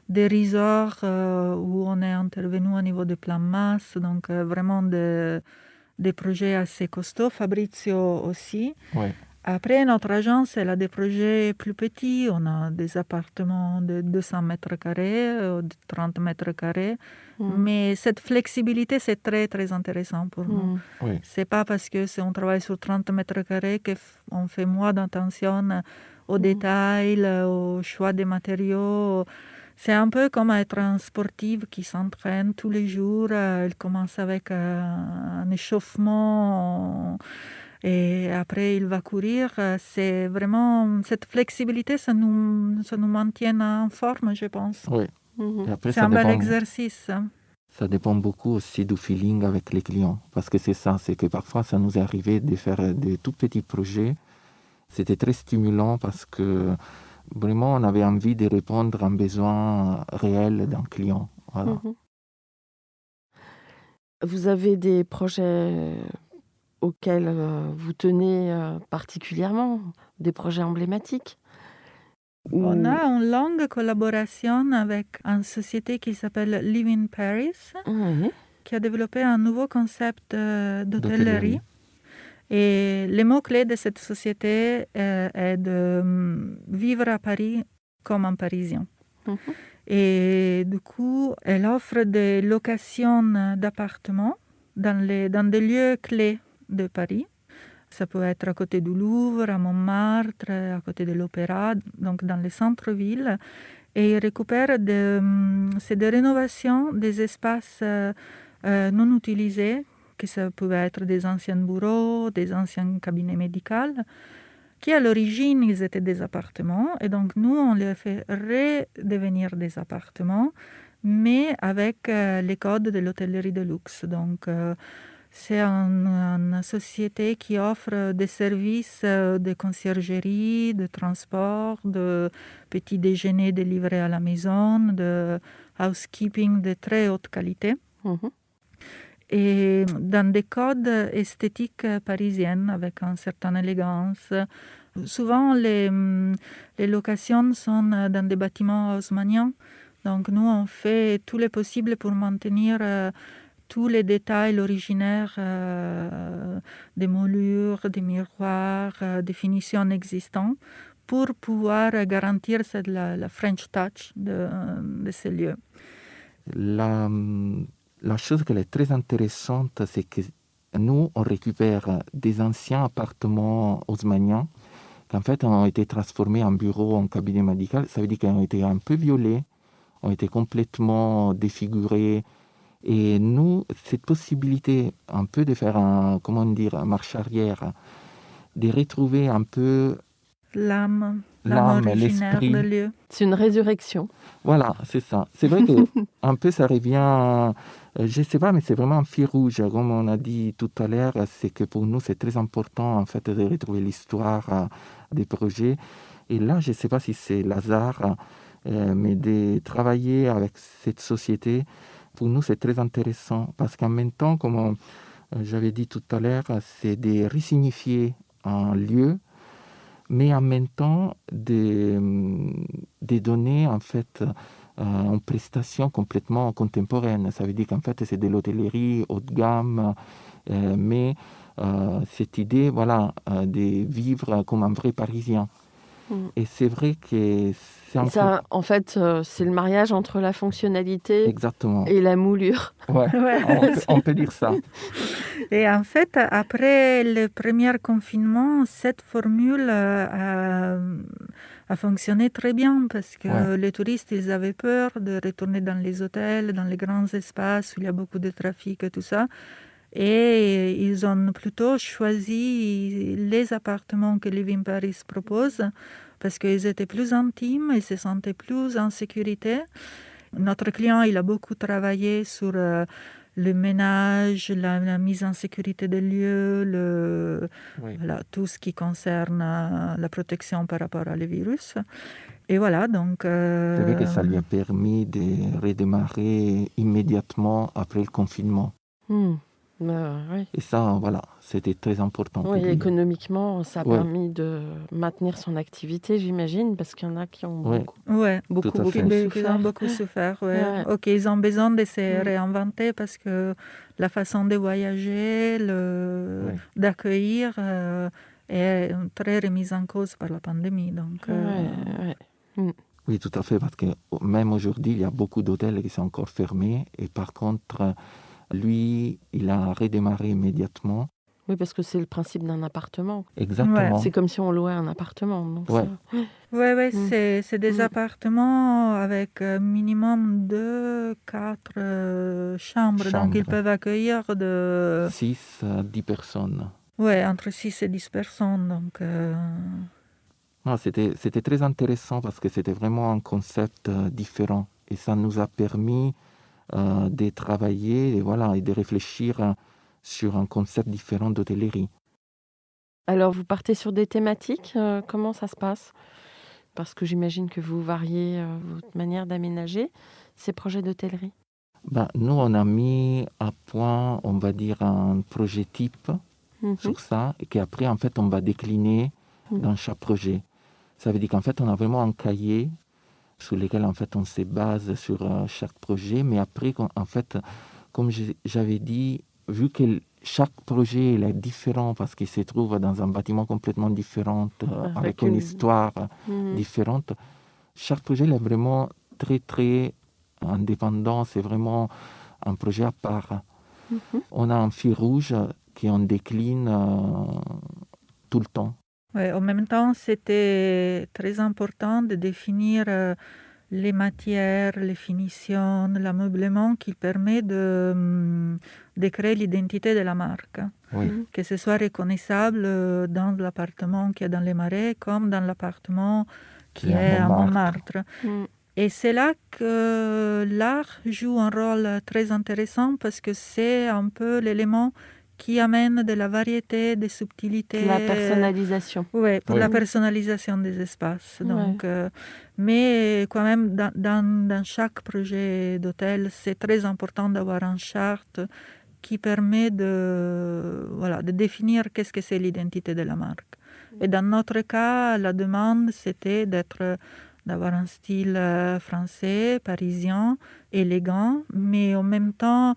[SPEAKER 3] des resorts où on est intervenu au niveau de plan masse, donc vraiment des projets assez costauds. Fabrizio aussi.
[SPEAKER 4] Oui.
[SPEAKER 3] Après, notre agence, elle a des projets plus petits. On a des appartements de 200 mètres carrés, de 30 mètres carrés. Mais cette flexibilité, c'est très, très intéressant pour nous.
[SPEAKER 4] Oui.
[SPEAKER 3] C'est pas parce que si on travaille sur 30 mètres carrés qu'on fait moins d'attention aux détails, au choix des matériaux. C'est un peu comme être un sportif qui s'entraîne tous les jours. Il commence avec un échauffement et après il va courir. C'est vraiment cette flexibilité, ça nous maintient en forme, je pense.
[SPEAKER 4] Oui. Et après,
[SPEAKER 3] C'est un bel exercice.
[SPEAKER 4] Ça dépend beaucoup aussi du feeling avec les clients. Parce que c'est ça, c'est que parfois ça nous est arrivé de faire des tout petits projets. C'était très stimulant parce que vraiment on avait envie de répondre à un besoin réel d'un client. Voilà.
[SPEAKER 1] Vous avez des projets auxquels vous tenez particulièrement, des projets emblématiques?
[SPEAKER 3] On a une longue collaboration avec une société qui s'appelle Live in Paris, qui a développé un nouveau concept d'hôtellerie. Et le mot-clé de cette société est de vivre à Paris comme un Parisien. Et du coup, elle offre des locations d'appartements dans des lieux clés de Paris. Ça peut être à côté du Louvre, à Montmartre, à côté de l'Opéra, donc dans les centres-villes. Et il récupère c'est des rénovations des espaces non utilisés, que ça pouvait être des anciens bureaux, des anciens cabinets médicaux, qui à l'origine, ils étaient des appartements. Et donc nous, on les fait redevenir des appartements, mais avec les codes de l'hôtellerie de luxe. Donc c'est une société qui offre des services de conciergerie, de transport, de petits déjeuners délivrés à la maison, de housekeeping de très haute qualité. Et dans des codes esthétiques parisiennes avec une certaine élégance. Souvent, les locations sont dans des bâtiments haussmanniens. Donc nous, on fait tout le possible pour maintenir tous les détails originaires des moulures, des miroirs, des finitions existantes pour pouvoir garantir la French touch de ces lieux.
[SPEAKER 4] La chose qui est très intéressante, c'est que nous, on récupère des anciens appartements haussmanniens qui en fait ont été transformés en bureaux, en cabinet médical. Ça veut dire qu'ils ont été un peu violés, ont été complètement défigurés. Et nous, cette possibilité un peu de faire un marche arrière, de retrouver un peu
[SPEAKER 3] l'âme originaire
[SPEAKER 4] l'esprit.
[SPEAKER 3] de lieu.
[SPEAKER 1] C'est une résurrection.
[SPEAKER 4] Voilà, c'est ça. C'est vrai que un peu ça revient, je ne sais pas, mais c'est vraiment un fil rouge. Comme on a dit tout à l'heure, c'est que pour nous, c'est très important en fait de retrouver l'histoire des projets. Et là, je ne sais pas si c'est l'hasard, mais de travailler avec cette société, pour nous, c'est très intéressant parce qu'en même temps, comme j'avais dit tout à l'heure, c'est de resignifier un lieu, mais en même temps de donner en fait une prestation complètement contemporaine. Ça veut dire qu'en fait, c'est de l'hôtellerie haut de gamme, mais cette idée, voilà, de vivre comme un vrai Parisien. Et c'est vrai que c'est
[SPEAKER 1] ça, en fait, c'est le mariage entre la fonctionnalité
[SPEAKER 4] Exactement.
[SPEAKER 1] et la moulure.
[SPEAKER 4] Ouais, on peut dire ça.
[SPEAKER 3] Et en fait, après le premier confinement, cette formule a fonctionné très bien parce que les touristes, ils avaient peur de retourner dans les hôtels, dans les grands espaces où il y a beaucoup de trafic et tout ça. Et ils ont plutôt choisi les appartements que Live in Paris propose parce qu'ils étaient plus intimes, ils se sentaient plus en sécurité. Notre client, il a beaucoup travaillé sur le ménage, la mise en sécurité des lieux, voilà, tout ce qui concerne la protection par rapport à les virus. Et voilà, donc...
[SPEAKER 4] C'est vrai que ça lui a permis de redémarrer immédiatement après le confinement.
[SPEAKER 1] Oui.
[SPEAKER 4] Et ça, voilà, c'était très important pour
[SPEAKER 1] Oui,
[SPEAKER 4] lui.
[SPEAKER 1] économiquement, ça a
[SPEAKER 4] Ouais.
[SPEAKER 1] permis de maintenir son activité, j'imagine, parce qu'il y en a qui ont
[SPEAKER 4] Ouais.
[SPEAKER 3] beaucoup
[SPEAKER 4] Tout à fait.
[SPEAKER 3] qui
[SPEAKER 1] souffert.
[SPEAKER 3] ont beaucoup souffert, ouais.
[SPEAKER 1] Ouais.
[SPEAKER 3] Ok, ils ont besoin de se
[SPEAKER 1] Mm.
[SPEAKER 3] réinventer parce que la façon de voyager,
[SPEAKER 4] Ouais.
[SPEAKER 3] d'accueillir est très remise en cause par la pandémie. Donc,
[SPEAKER 4] Oui, tout à fait, parce que même aujourd'hui, il y a beaucoup d'hôtels qui sont encore fermés. Et par contre, lui, il a redémarré immédiatement.
[SPEAKER 1] Oui, parce que c'est le principe d'un appartement.
[SPEAKER 4] Exactement.
[SPEAKER 1] C'est comme si on louait un appartement. Donc
[SPEAKER 4] Ouais.
[SPEAKER 3] Oui,
[SPEAKER 1] Mm.
[SPEAKER 3] c'est des appartements avec minimum 2, 4 chambres. Donc, ils peuvent accueillir
[SPEAKER 4] 6 à 10 personnes.
[SPEAKER 3] Ouais, entre 6 et 10 personnes. Donc,
[SPEAKER 4] Non, c'était très intéressant parce que c'était vraiment un concept différent. Et ça nous a permis de travailler et de réfléchir sur un concept différent d'hôtellerie.
[SPEAKER 1] Alors, vous partez sur des thématiques, comment ça se passe? Parce que j'imagine que vous variez votre manière d'aménager ces projets d'hôtellerie.
[SPEAKER 4] Nous, on a mis à point, on va dire, un projet type sur ça, et qu'après, en fait, on va décliner dans chaque projet. Ça veut dire qu'en fait, on a vraiment un cahier sur lequel, en fait, on se base sur chaque projet, mais après, en fait, comme j'avais dit, vu que chaque projet il est différent parce qu'il se trouve dans un bâtiment complètement différent, avec une histoire différente, chaque projet il est vraiment très, très indépendant. C'est vraiment un projet à part. On a un fil rouge qu'on décline tout le temps.
[SPEAKER 3] ouais, en même temps, c'était très important de définir les matières, les finitions, l'ameublement qui permet de créer l'identité de la marque.
[SPEAKER 4] Oui.
[SPEAKER 3] Que ce soit reconnaissable dans l'appartement qui est dans les Marais comme dans l'appartement qui est à Montmartre. Et c'est là que l'art joue un rôle très intéressant parce que c'est un peu l'élément qui amène de la variété, des subtilités.
[SPEAKER 1] La personnalisation.
[SPEAKER 3] Oui, pour la personnalisation des espaces. Donc, mais quand même, dans chaque projet d'hôtel, c'est très important d'avoir une charte qui permet de définir qu'est-ce que c'est l'identité de la marque. Et dans notre cas, la demande, c'était d'avoir un style français, parisien, élégant, mais en même temps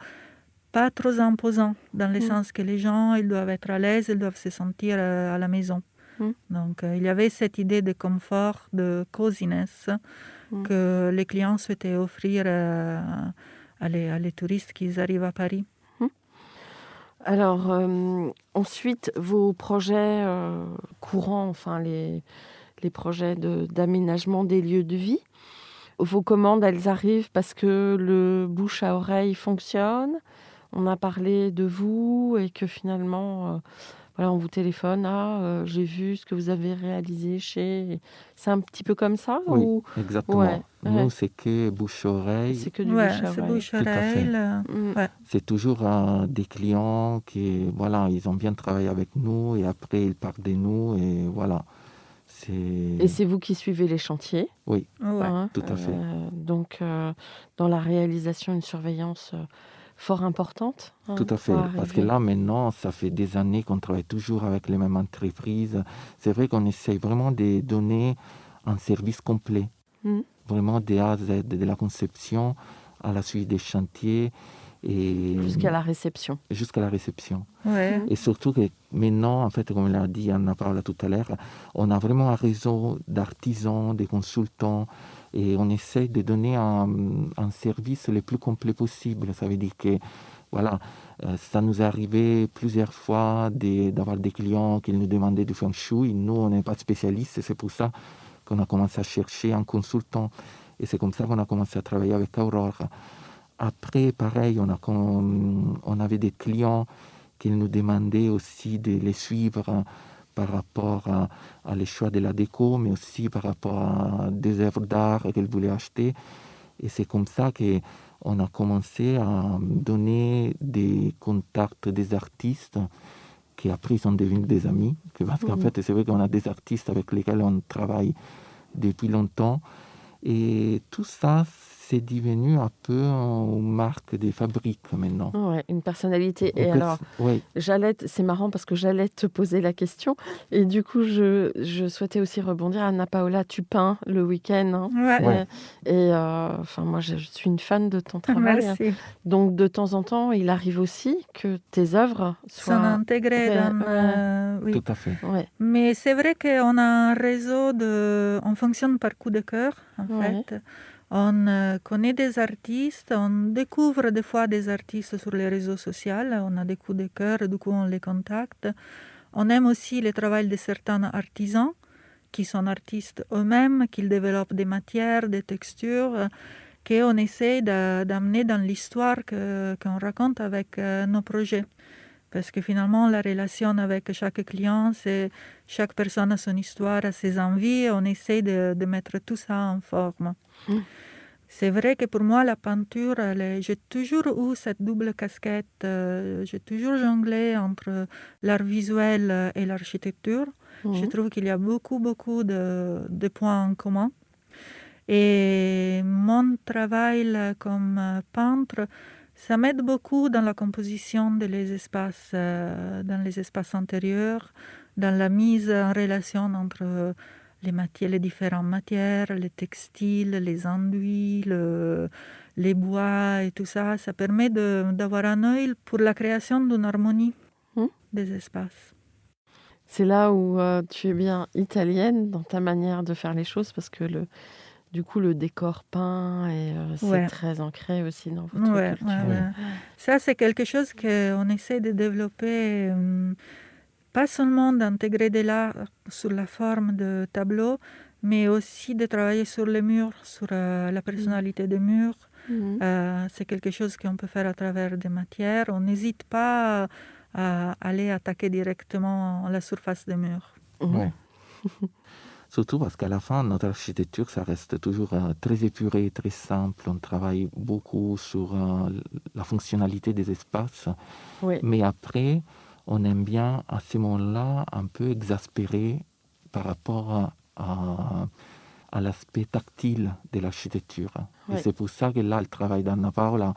[SPEAKER 3] pas trop imposant, dans le sens que les gens ils doivent être à l'aise, ils doivent se sentir à la maison. Donc il y avait cette idée de confort, de coziness que les clients souhaitaient offrir à les touristes qui arrivent à Paris.
[SPEAKER 1] Alors, ensuite, vos projets courants, enfin les projets d'aménagement des lieux de vie, vos commandes, elles arrivent parce que le bouche à oreille fonctionne. On a parlé de vous et que finalement, on vous téléphone. J'ai vu ce que vous avez réalisé chez... C'est un petit peu comme ça
[SPEAKER 4] Oui,
[SPEAKER 1] ou...
[SPEAKER 4] exactement. Nous, c'est que bouche-oreille.
[SPEAKER 1] C'est que du bouche-à-oreille.
[SPEAKER 4] Tout à fait. C'est toujours des clients qui, ils ont bien travaillé avec nous et après, ils partent de nous et voilà.
[SPEAKER 1] Et c'est vous qui suivez les chantiers?
[SPEAKER 4] Oui, tout à fait.
[SPEAKER 1] Donc, dans la réalisation, une surveillance fort importante.
[SPEAKER 4] Tout à fait, parce que là, maintenant, ça fait des années qu'on travaille toujours avec les mêmes entreprises. C'est vrai qu'on essaye vraiment de donner un service complet, vraiment de A à Z, de la conception à la suite des chantiers. Et
[SPEAKER 1] jusqu'à la réception.
[SPEAKER 4] Jusqu'à la réception.
[SPEAKER 3] Ouais.
[SPEAKER 4] Et surtout que maintenant, en fait, comme l'a dit Anna Paola tout à l'heure, on a vraiment un réseau d'artisans, de consultants, et on essaie de donner un service le plus complet possible. Ça veut dire que, ça nous est arrivé plusieurs fois d'avoir des clients qui nous demandaient du feng shui. Nous, on n'est pas spécialistes, c'est pour ça qu'on a commencé à chercher un consultant. Et c'est comme ça qu'on a commencé à travailler avec Aurore. Après, pareil, on avait des clients qui nous demandaient aussi de les suivre par rapport à les choix de la déco, mais aussi par rapport à des œuvres d'art qu'elles voulaient acheter. Et c'est comme ça qu'on a commencé à donner des contacts des artistes qui après sont devenus des amis. Parce qu'en fait, c'est vrai qu'on a des artistes avec lesquels on travaille depuis longtemps. Et tout ça, c'est devenu un peu une marque des fabriques maintenant.
[SPEAKER 1] Ouais, une personnalité. Et alors,
[SPEAKER 4] oui.
[SPEAKER 1] c'est marrant parce que j'allais te poser la question. Et du coup, je souhaitais aussi rebondir. Anna Paola, tu peins le week-end. Hein.
[SPEAKER 3] Ouais.
[SPEAKER 1] Et moi, je suis une fan de ton travail.
[SPEAKER 3] Merci.
[SPEAKER 1] Donc, de temps en temps, il arrive aussi que tes œuvres
[SPEAKER 3] sont intégrées dans...
[SPEAKER 4] oui. Tout à fait.
[SPEAKER 1] Ouais.
[SPEAKER 3] Mais c'est vrai qu'on a un réseau on fonctionne par coup de cœur, en fait. On connaît des artistes, on découvre des fois des artistes sur les réseaux sociaux, on a des coups de cœur, du coup on les contacte. On aime aussi le travail de certains artisans qui sont artistes eux-mêmes, qui développent des matières, des textures, qu'on essaie d'amener dans l'histoire qu'on raconte avec nos projets. Parce que finalement, la relation avec chaque client, c'est chaque personne a son histoire, a ses envies, on essaie de mettre tout ça en forme. C'est vrai que pour moi, la peinture, j'ai toujours eu cette double casquette. J'ai toujours jonglé entre l'art visuel et l'architecture. Je trouve qu'il y a beaucoup de points en commun. Et mon travail comme peintre, ça m'aide beaucoup dans la composition des espaces, dans les espaces intérieurs, dans la mise en relation entre les différentes matières, les textiles, les enduits, les bois et tout ça. Ça permet d'avoir un œil pour la création d'une harmonie des espaces.
[SPEAKER 1] C'est là où tu es bien italienne dans ta manière de faire les choses parce que du coup, le décor peint, c'est très ancré aussi dans votre culture.
[SPEAKER 3] Ça, c'est quelque chose qu'on essaie de développer, pas seulement d'intégrer de l'art sous la forme de tableaux, mais aussi de travailler sur les murs, sur la personnalité des murs. C'est quelque chose qu'on peut faire à travers des matières. On n'hésite pas à aller attaquer directement la surface des murs.
[SPEAKER 4] Ouais. Surtout parce qu'à la fin, notre architecture, ça reste toujours très épuré, très simple. On travaille beaucoup sur la fonctionnalité des espaces. Mais après, on aime bien, à ce moment-là, un peu exaspérer par rapport à l'aspect tactile de l'architecture. Et c'est pour ça que là, le travail d'Anna Paola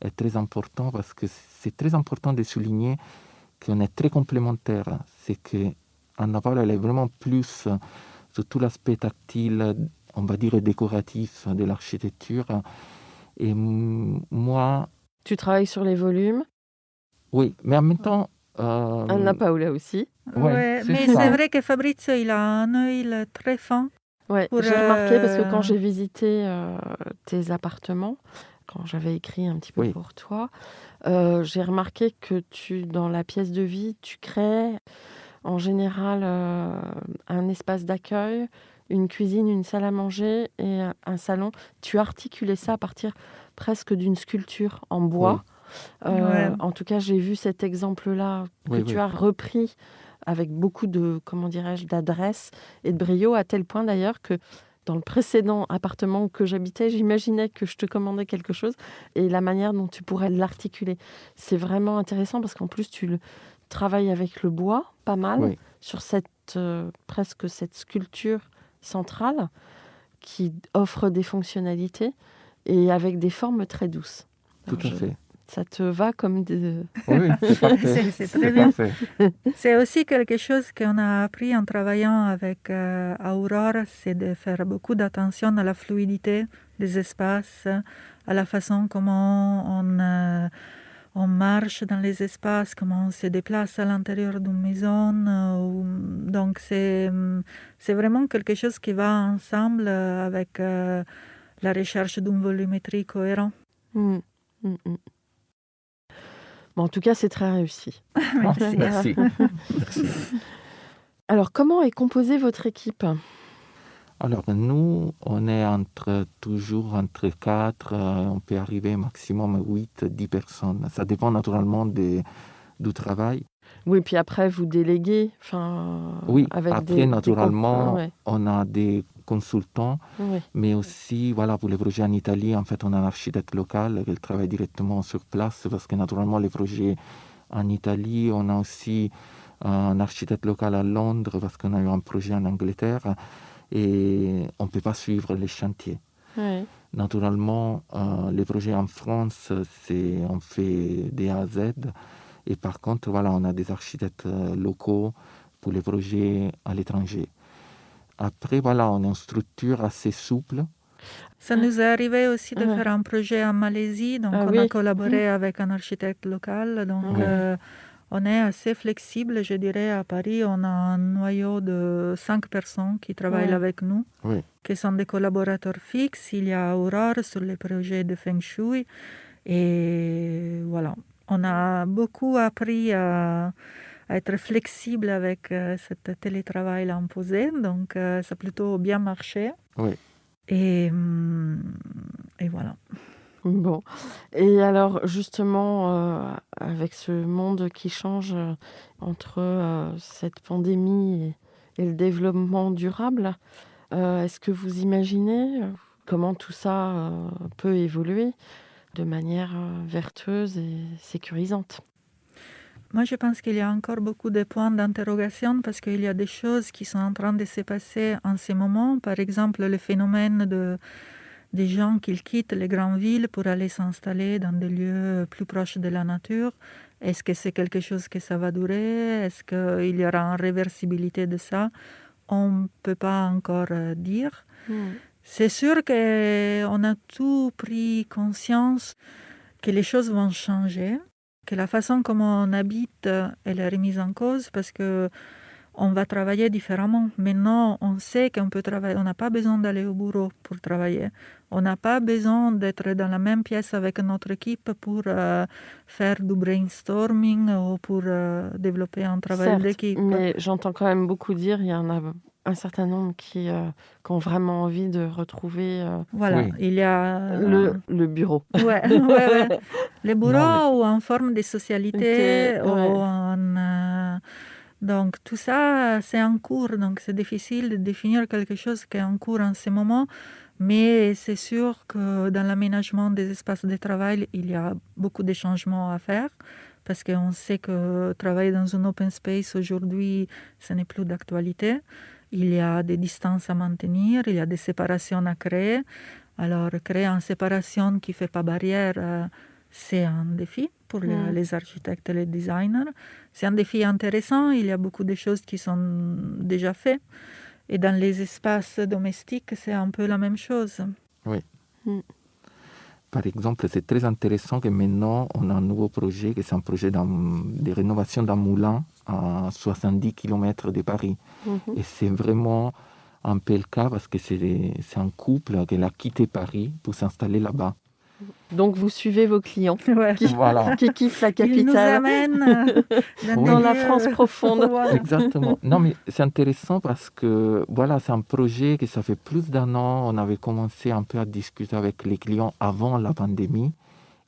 [SPEAKER 4] est très important, parce que c'est très important de souligner qu'on est très complémentaires. C'est que Anna Paola, elle est vraiment plus sur tout l'aspect tactile, on va dire décoratif de l'architecture. Et moi...
[SPEAKER 1] Tu travailles sur les volumes?
[SPEAKER 4] Oui, mais en même temps...
[SPEAKER 1] Anna Paola aussi.
[SPEAKER 3] Mais c'est vrai que Fabrizio, il a un œil très fin.
[SPEAKER 1] J'ai remarqué, parce que quand j'ai visité tes appartements, quand j'avais écrit un petit peu pour toi, j'ai remarqué que dans la pièce de vie, tu crées en général un espace d'accueil, une cuisine, une salle à manger et un salon. Tu articulais ça à partir presque d'une sculpture en bois. En tout cas, j'ai vu cet exemple-là que tu as repris avec beaucoup de, d'adresse et de brio, à tel point d'ailleurs que dans le précédent appartement que j'habitais, j'imaginais que je te commandais quelque chose et la manière dont tu pourrais l'articuler. C'est vraiment intéressant parce qu'en plus, tu travailles avec le bois, pas mal, sur presque cette sculpture centrale qui offre des fonctionnalités et avec des formes très douces.
[SPEAKER 4] Tout à fait.
[SPEAKER 1] Ça te va comme des...
[SPEAKER 4] Oui, c'est parfait.
[SPEAKER 3] C'est très bien. C'est aussi quelque chose qu'on a appris en travaillant avec Aurore, c'est de faire beaucoup d'attention à la fluidité des espaces, à la façon comment on marche dans les espaces, comment on se déplace à l'intérieur d'une maison. Donc c'est vraiment quelque chose qui va ensemble avec la recherche d'une volumétrie cohérente.
[SPEAKER 1] En tout cas, c'est très réussi.
[SPEAKER 3] Merci.
[SPEAKER 1] Alors, comment est composée votre équipe ?
[SPEAKER 4] Alors, nous, on est toujours entre 4, on peut arriver maximum 8, 10 personnes. Ça dépend naturellement du travail.
[SPEAKER 1] Oui, puis après, vous déléguez.
[SPEAKER 4] Avec après, naturellement, on a des consultants, mais aussi, pour les projets en Italie, en fait, on a un architecte local qui travaille directement sur place, parce que naturellement, les projets en Italie, on a aussi un architecte local à Londres, parce qu'on a eu un projet en Angleterre. et on ne peut pas suivre les chantiers.
[SPEAKER 1] Ouais.
[SPEAKER 4] Naturellement, les projets en France, on fait des A à Z. Et par contre, voilà, on a des architectes locaux pour les projets à l'étranger. Après, voilà, on a une structure assez souple.
[SPEAKER 3] Ça nous est arrivé aussi de
[SPEAKER 1] Ouais.
[SPEAKER 3] faire un projet en Malaisie, donc on a collaboré avec un architecte local, donc on est assez flexible, je dirais. À Paris, on a un noyau de 5 personnes qui travaillent avec nous, qui sont des collaborateurs fixes. Il y a Aurore sur les projets de Feng Shui, et voilà. On a beaucoup appris à être flexible avec ce télétravail imposé, donc ça a plutôt bien marché.
[SPEAKER 4] Oui.
[SPEAKER 3] Et voilà.
[SPEAKER 1] Bon. Et alors, justement, avec ce monde qui change entre cette pandémie et le développement durable, est-ce que vous imaginez comment tout ça peut évoluer de manière vertueuse et sécurisante?
[SPEAKER 3] Moi, je pense qu'il y a encore beaucoup de points d'interrogation parce qu'il y a des choses qui sont en train de se passer en ce moment. Par exemple, le phénomène des gens qui quittent les grandes villes pour aller s'installer dans des lieux plus proches de la nature. Est-ce que c'est quelque chose que ça va durer? Est-ce qu'il y aura une réversibilité de ça? On ne peut pas encore dire. C'est sûr qu'on a tout pris conscience que les choses vont changer, que la façon comment on habite, elle est remise en cause parce que on va travailler différemment. Maintenant, on sait qu'on peut travailler. On n'a pas besoin d'aller au bureau pour travailler. On n'a pas besoin d'être dans la même pièce avec notre équipe pour faire du brainstorming ou pour développer un travail d'équipe.
[SPEAKER 1] Mais j'entends quand même beaucoup dire, il y en a un certain nombre qui ont vraiment envie de retrouver
[SPEAKER 3] il y a
[SPEAKER 1] le bureau.
[SPEAKER 3] Ouais. Les bureaux ou en forme de socialité ou en... Donc tout ça, c'est en cours. Donc c'est difficile de définir quelque chose qui est en cours en ce moment. Mais c'est sûr que dans l'aménagement des espaces de travail, il y a beaucoup de changements à faire. Parce qu'on sait que travailler dans un open space aujourd'hui, ce n'est plus d'actualité. Il y a des distances à maintenir, il y a des séparations à créer. Alors, créer une séparation qui ne fait pas barrière, c'est un défi pour les architectes et les designers. C'est un défi intéressant, il y a beaucoup de choses qui sont déjà faites. Et dans les espaces domestiques, c'est un peu la même chose.
[SPEAKER 4] Oui. Par exemple, c'est très intéressant que maintenant, on a un nouveau projet, qui c'est un projet de rénovation d'un moulin à 70 km de Paris. Et c'est vraiment un peu le cas parce que c'est un couple qui a quitté Paris pour s'installer là-bas.
[SPEAKER 1] Donc, vous suivez vos clients qui quittent la capitale.
[SPEAKER 3] Ils nous amènent
[SPEAKER 1] dans la France profonde.
[SPEAKER 4] Exactement. Non, mais c'est intéressant parce que voilà, c'est un projet que ça fait plus d'1 an. On avait commencé un peu à discuter avec les clients avant la pandémie.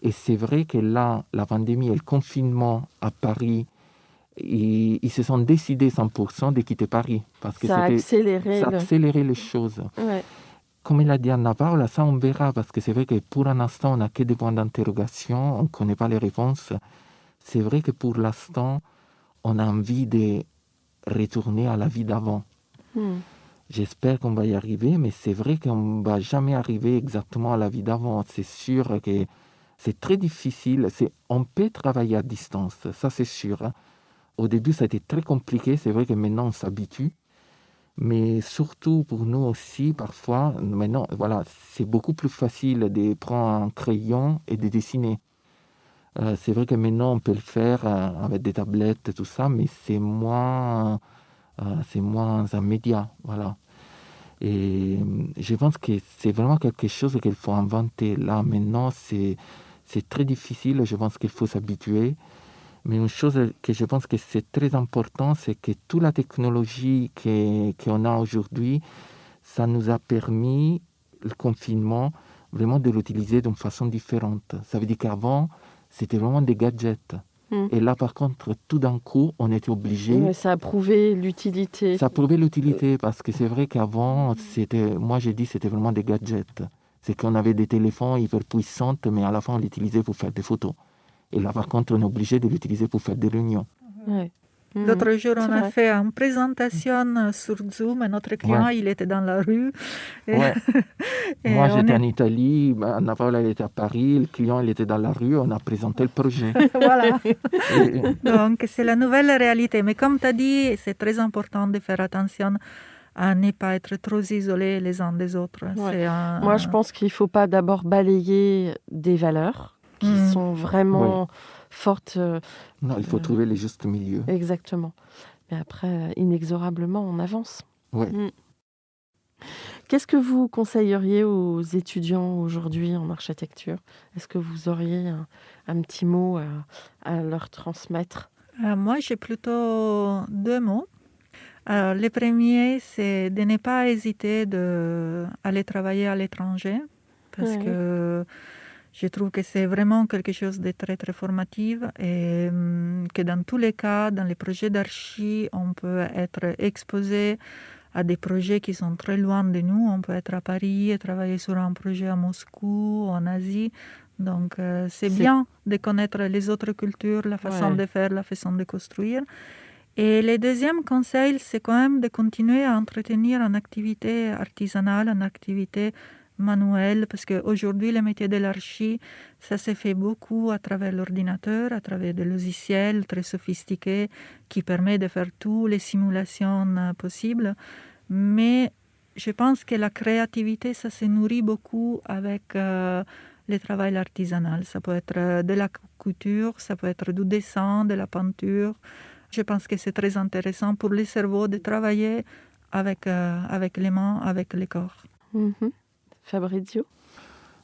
[SPEAKER 4] Et c'est vrai que là, la pandémie et le confinement à Paris, ils se sont décidés 100% de quitter Paris. Parce que
[SPEAKER 1] ça a
[SPEAKER 4] accéléré les choses.
[SPEAKER 1] Ouais.
[SPEAKER 4] Comme il a dit Anna Paula, ça on verra, parce que c'est vrai que pour un instant, on n'a que des points d'interrogation, on ne connaît pas les réponses. C'est vrai que pour l'instant, on a envie de retourner à la vie d'avant. J'espère qu'on va y arriver, mais c'est vrai qu'on ne va jamais arriver exactement à la vie d'avant. C'est sûr que c'est très difficile. On peut travailler à distance, ça c'est sûr. Au début, ça a été très compliqué. C'est vrai que maintenant, on s'habitue. Mais surtout pour nous aussi, parfois, maintenant, voilà, c'est beaucoup plus facile de prendre un crayon et de dessiner. C'est vrai que maintenant, on peut le faire avec des tablettes et tout ça, mais c'est moins immédiat. Voilà. Et je pense que c'est vraiment quelque chose qu'il faut inventer. Là, maintenant, c'est très difficile. Je pense qu'il faut s'habituer. Mais une chose que je pense que c'est très important, c'est que toute la technologie qu'on a aujourd'hui, ça nous a permis, le confinement, vraiment de l'utiliser d'une façon différente. Ça veut dire qu'avant, c'était vraiment des gadgets. Et là, par contre, tout d'un coup, on était obligé...
[SPEAKER 1] ça a prouvé l'utilité.
[SPEAKER 4] Ça a prouvé l'utilité, parce que c'est vrai qu'avant, moi j'ai dit c'était vraiment des gadgets. C'est qu'on avait des téléphones hyper puissants, mais à la fin, on l'utilisait pour faire des photos. Et là, par contre, on est obligé de l'utiliser pour faire des réunions.
[SPEAKER 1] Ouais.
[SPEAKER 3] L'autre jour, on
[SPEAKER 1] C'est
[SPEAKER 3] a
[SPEAKER 1] vrai.
[SPEAKER 3] fait une présentation sur Zoom et notre client,
[SPEAKER 4] Ouais.
[SPEAKER 3] il était dans la rue. Et,
[SPEAKER 4] Ouais.
[SPEAKER 3] et
[SPEAKER 4] Moi,
[SPEAKER 3] on
[SPEAKER 4] j'étais
[SPEAKER 3] est-
[SPEAKER 4] en Italie, Anna Paola, elle était à Paris, le client, il était dans la rue, on a présenté le projet.
[SPEAKER 3] Voilà.
[SPEAKER 4] Et-
[SPEAKER 3] Donc, c'est la nouvelle réalité. Mais comme tu as dit, c'est très important de faire attention à ne pas être trop isolés les uns des autres.
[SPEAKER 1] Ouais.
[SPEAKER 3] C'est
[SPEAKER 1] Moi, je pense qu'il ne faut pas d'abord balayer des valeurs qui sont vraiment fortes.
[SPEAKER 4] Non, il faut trouver le juste milieu.
[SPEAKER 1] Exactement. Et après, inexorablement, on avance.
[SPEAKER 4] Ouais.
[SPEAKER 1] Qu'est-ce que vous conseilleriez aux étudiants aujourd'hui en architecture? Est-ce que vous auriez un petit mot à leur transmettre?
[SPEAKER 3] Moi, j'ai plutôt deux mots. Alors, le premier, c'est de ne pas hésiter d'aller travailler à l'étranger parce
[SPEAKER 1] Ouais.
[SPEAKER 3] que je trouve que c'est vraiment quelque chose de très, très formatif et que dans tous les cas, dans les projets d'archi, on peut être exposé à des projets qui sont très loin de nous. On peut être à Paris et travailler sur un projet à Moscou, en Asie. Donc, c'est bien de connaître les autres cultures, la façon de faire, la façon de construire. Et le deuxième conseil, c'est quand même de continuer à entretenir une activité artisanale, une activité manuelle, parce qu'aujourd'hui, le métier de l'archi, ça se fait beaucoup à travers l'ordinateur, à travers des logiciels très sophistiqués qui permettent de faire toutes les simulations possibles. Mais je pense que la créativité, ça se nourrit beaucoup avec le travail artisanal. Ça peut être de la couture, ça peut être du dessin, de la peinture. Je pense que c'est très intéressant pour le cerveau de travailler avec les mains, avec le corps.
[SPEAKER 1] Fabrizio?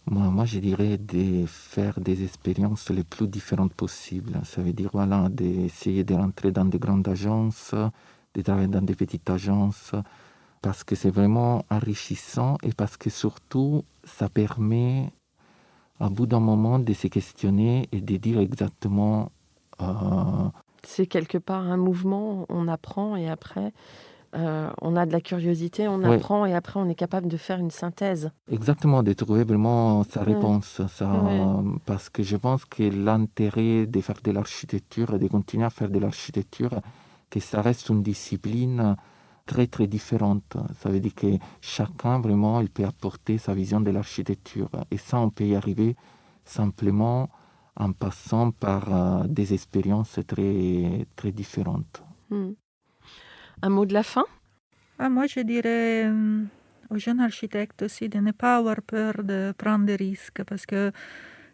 [SPEAKER 4] Moi, je dirais de faire des expériences les plus différentes possibles. Ça veut dire, voilà, d'essayer de rentrer dans de grandes agences, de travailler dans des petites agences, parce que c'est vraiment enrichissant et parce que surtout, ça permet, à bout d'un moment, de se questionner et de dire exactement...
[SPEAKER 1] C'est quelque part un mouvement, on apprend et après, on a de la curiosité, on
[SPEAKER 4] Ouais.
[SPEAKER 1] apprend et après, on est capable de faire une synthèse.
[SPEAKER 4] Exactement, de trouver vraiment sa réponse. Parce que je pense que l'intérêt de faire de l'architecture et de continuer à faire de l'architecture, que ça reste une discipline très très différente. Ça veut dire que chacun vraiment, il peut apporter sa vision de l'architecture. Et ça, on peut y arriver simplement en passant par des expériences très, très différentes.
[SPEAKER 1] Un mot de la fin?
[SPEAKER 3] Moi, je dirais aux jeunes architectes aussi de ne pas avoir peur de prendre des risques parce que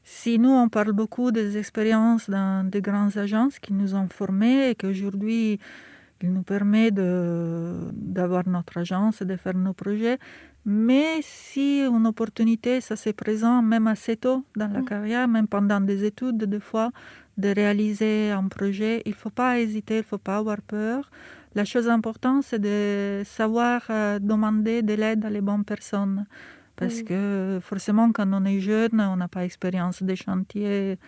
[SPEAKER 3] si nous, on parle beaucoup des expériences dans de grandes agences qui nous ont formés et qu'aujourd'hui, il nous permet d'avoir notre agence et de faire nos projets, mais si une opportunité, ça se présente même assez tôt dans la carrière, même pendant des études, des fois, de réaliser un projet, il ne faut pas hésiter, il ne faut pas avoir peur. La chose importante, c'est de savoir demander de l'aide à les bonnes personnes. Parce que forcément, quand on est jeune, on n'a pas d'expérience des chantiers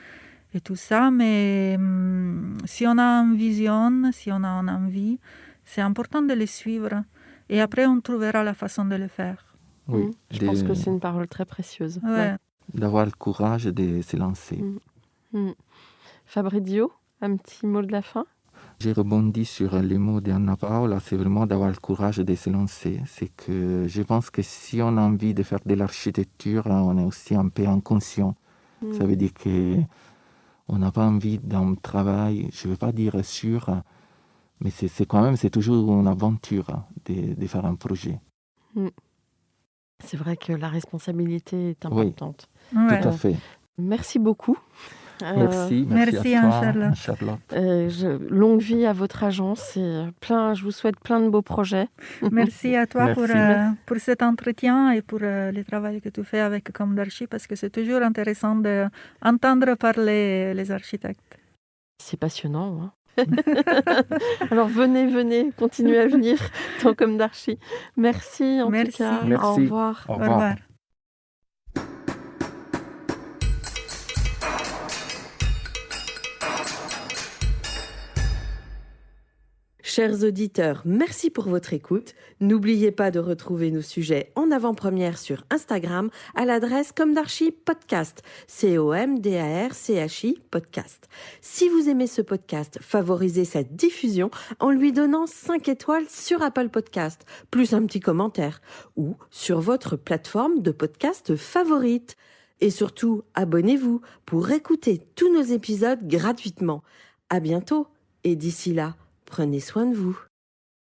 [SPEAKER 3] et tout ça. Mais si on a une vision, si on a une envie, c'est important de les suivre. Et après, on trouvera la façon de le faire.
[SPEAKER 4] Oui,
[SPEAKER 1] Je pense que c'est une parole très précieuse.
[SPEAKER 3] Ouais.
[SPEAKER 4] D'avoir le courage de se lancer.
[SPEAKER 1] Fabrizio, un petit mot de la fin?
[SPEAKER 4] J'ai rebondi sur les mots d'Anna Paola, c'est vraiment d'avoir le courage de se lancer. C'est que je pense que si on a envie de faire de l'architecture, on est aussi un peu inconscient. Ça veut dire qu'on n'a pas envie d'un travail, je ne veux pas dire sûr, mais c'est quand même, c'est toujours une aventure de faire un projet.
[SPEAKER 1] C'est vrai que la responsabilité est importante.
[SPEAKER 3] Ouais.
[SPEAKER 4] Tout à fait.
[SPEAKER 1] Merci beaucoup.
[SPEAKER 4] Merci à toi, Charlotte.
[SPEAKER 1] Longue vie à votre agence et je vous souhaite plein de beaux projets.
[SPEAKER 3] Merci à toi
[SPEAKER 4] Merci.
[SPEAKER 3] pour cet entretien et pour le travail que tu fais avec Comme d'Archi parce que c'est toujours intéressant d'entendre parler les architectes.
[SPEAKER 1] C'est passionnant. Hein. Alors venez, continuez à venir dans Comme d'Archi. Merci en tout cas.
[SPEAKER 4] Merci.
[SPEAKER 1] Au revoir.
[SPEAKER 4] Au revoir.
[SPEAKER 1] Chers auditeurs, merci pour votre écoute. N'oubliez pas de retrouver nos sujets en avant-première sur Instagram à l'adresse Comdarchi Podcast, COMDARCHI Podcast. Si vous aimez ce podcast, favorisez sa diffusion en lui donnant 5 étoiles sur Apple Podcast, plus un petit commentaire, ou sur votre plateforme de podcast favorite. Et surtout, abonnez-vous pour écouter tous nos épisodes gratuitement. À bientôt et d'ici là, prenez soin de vous.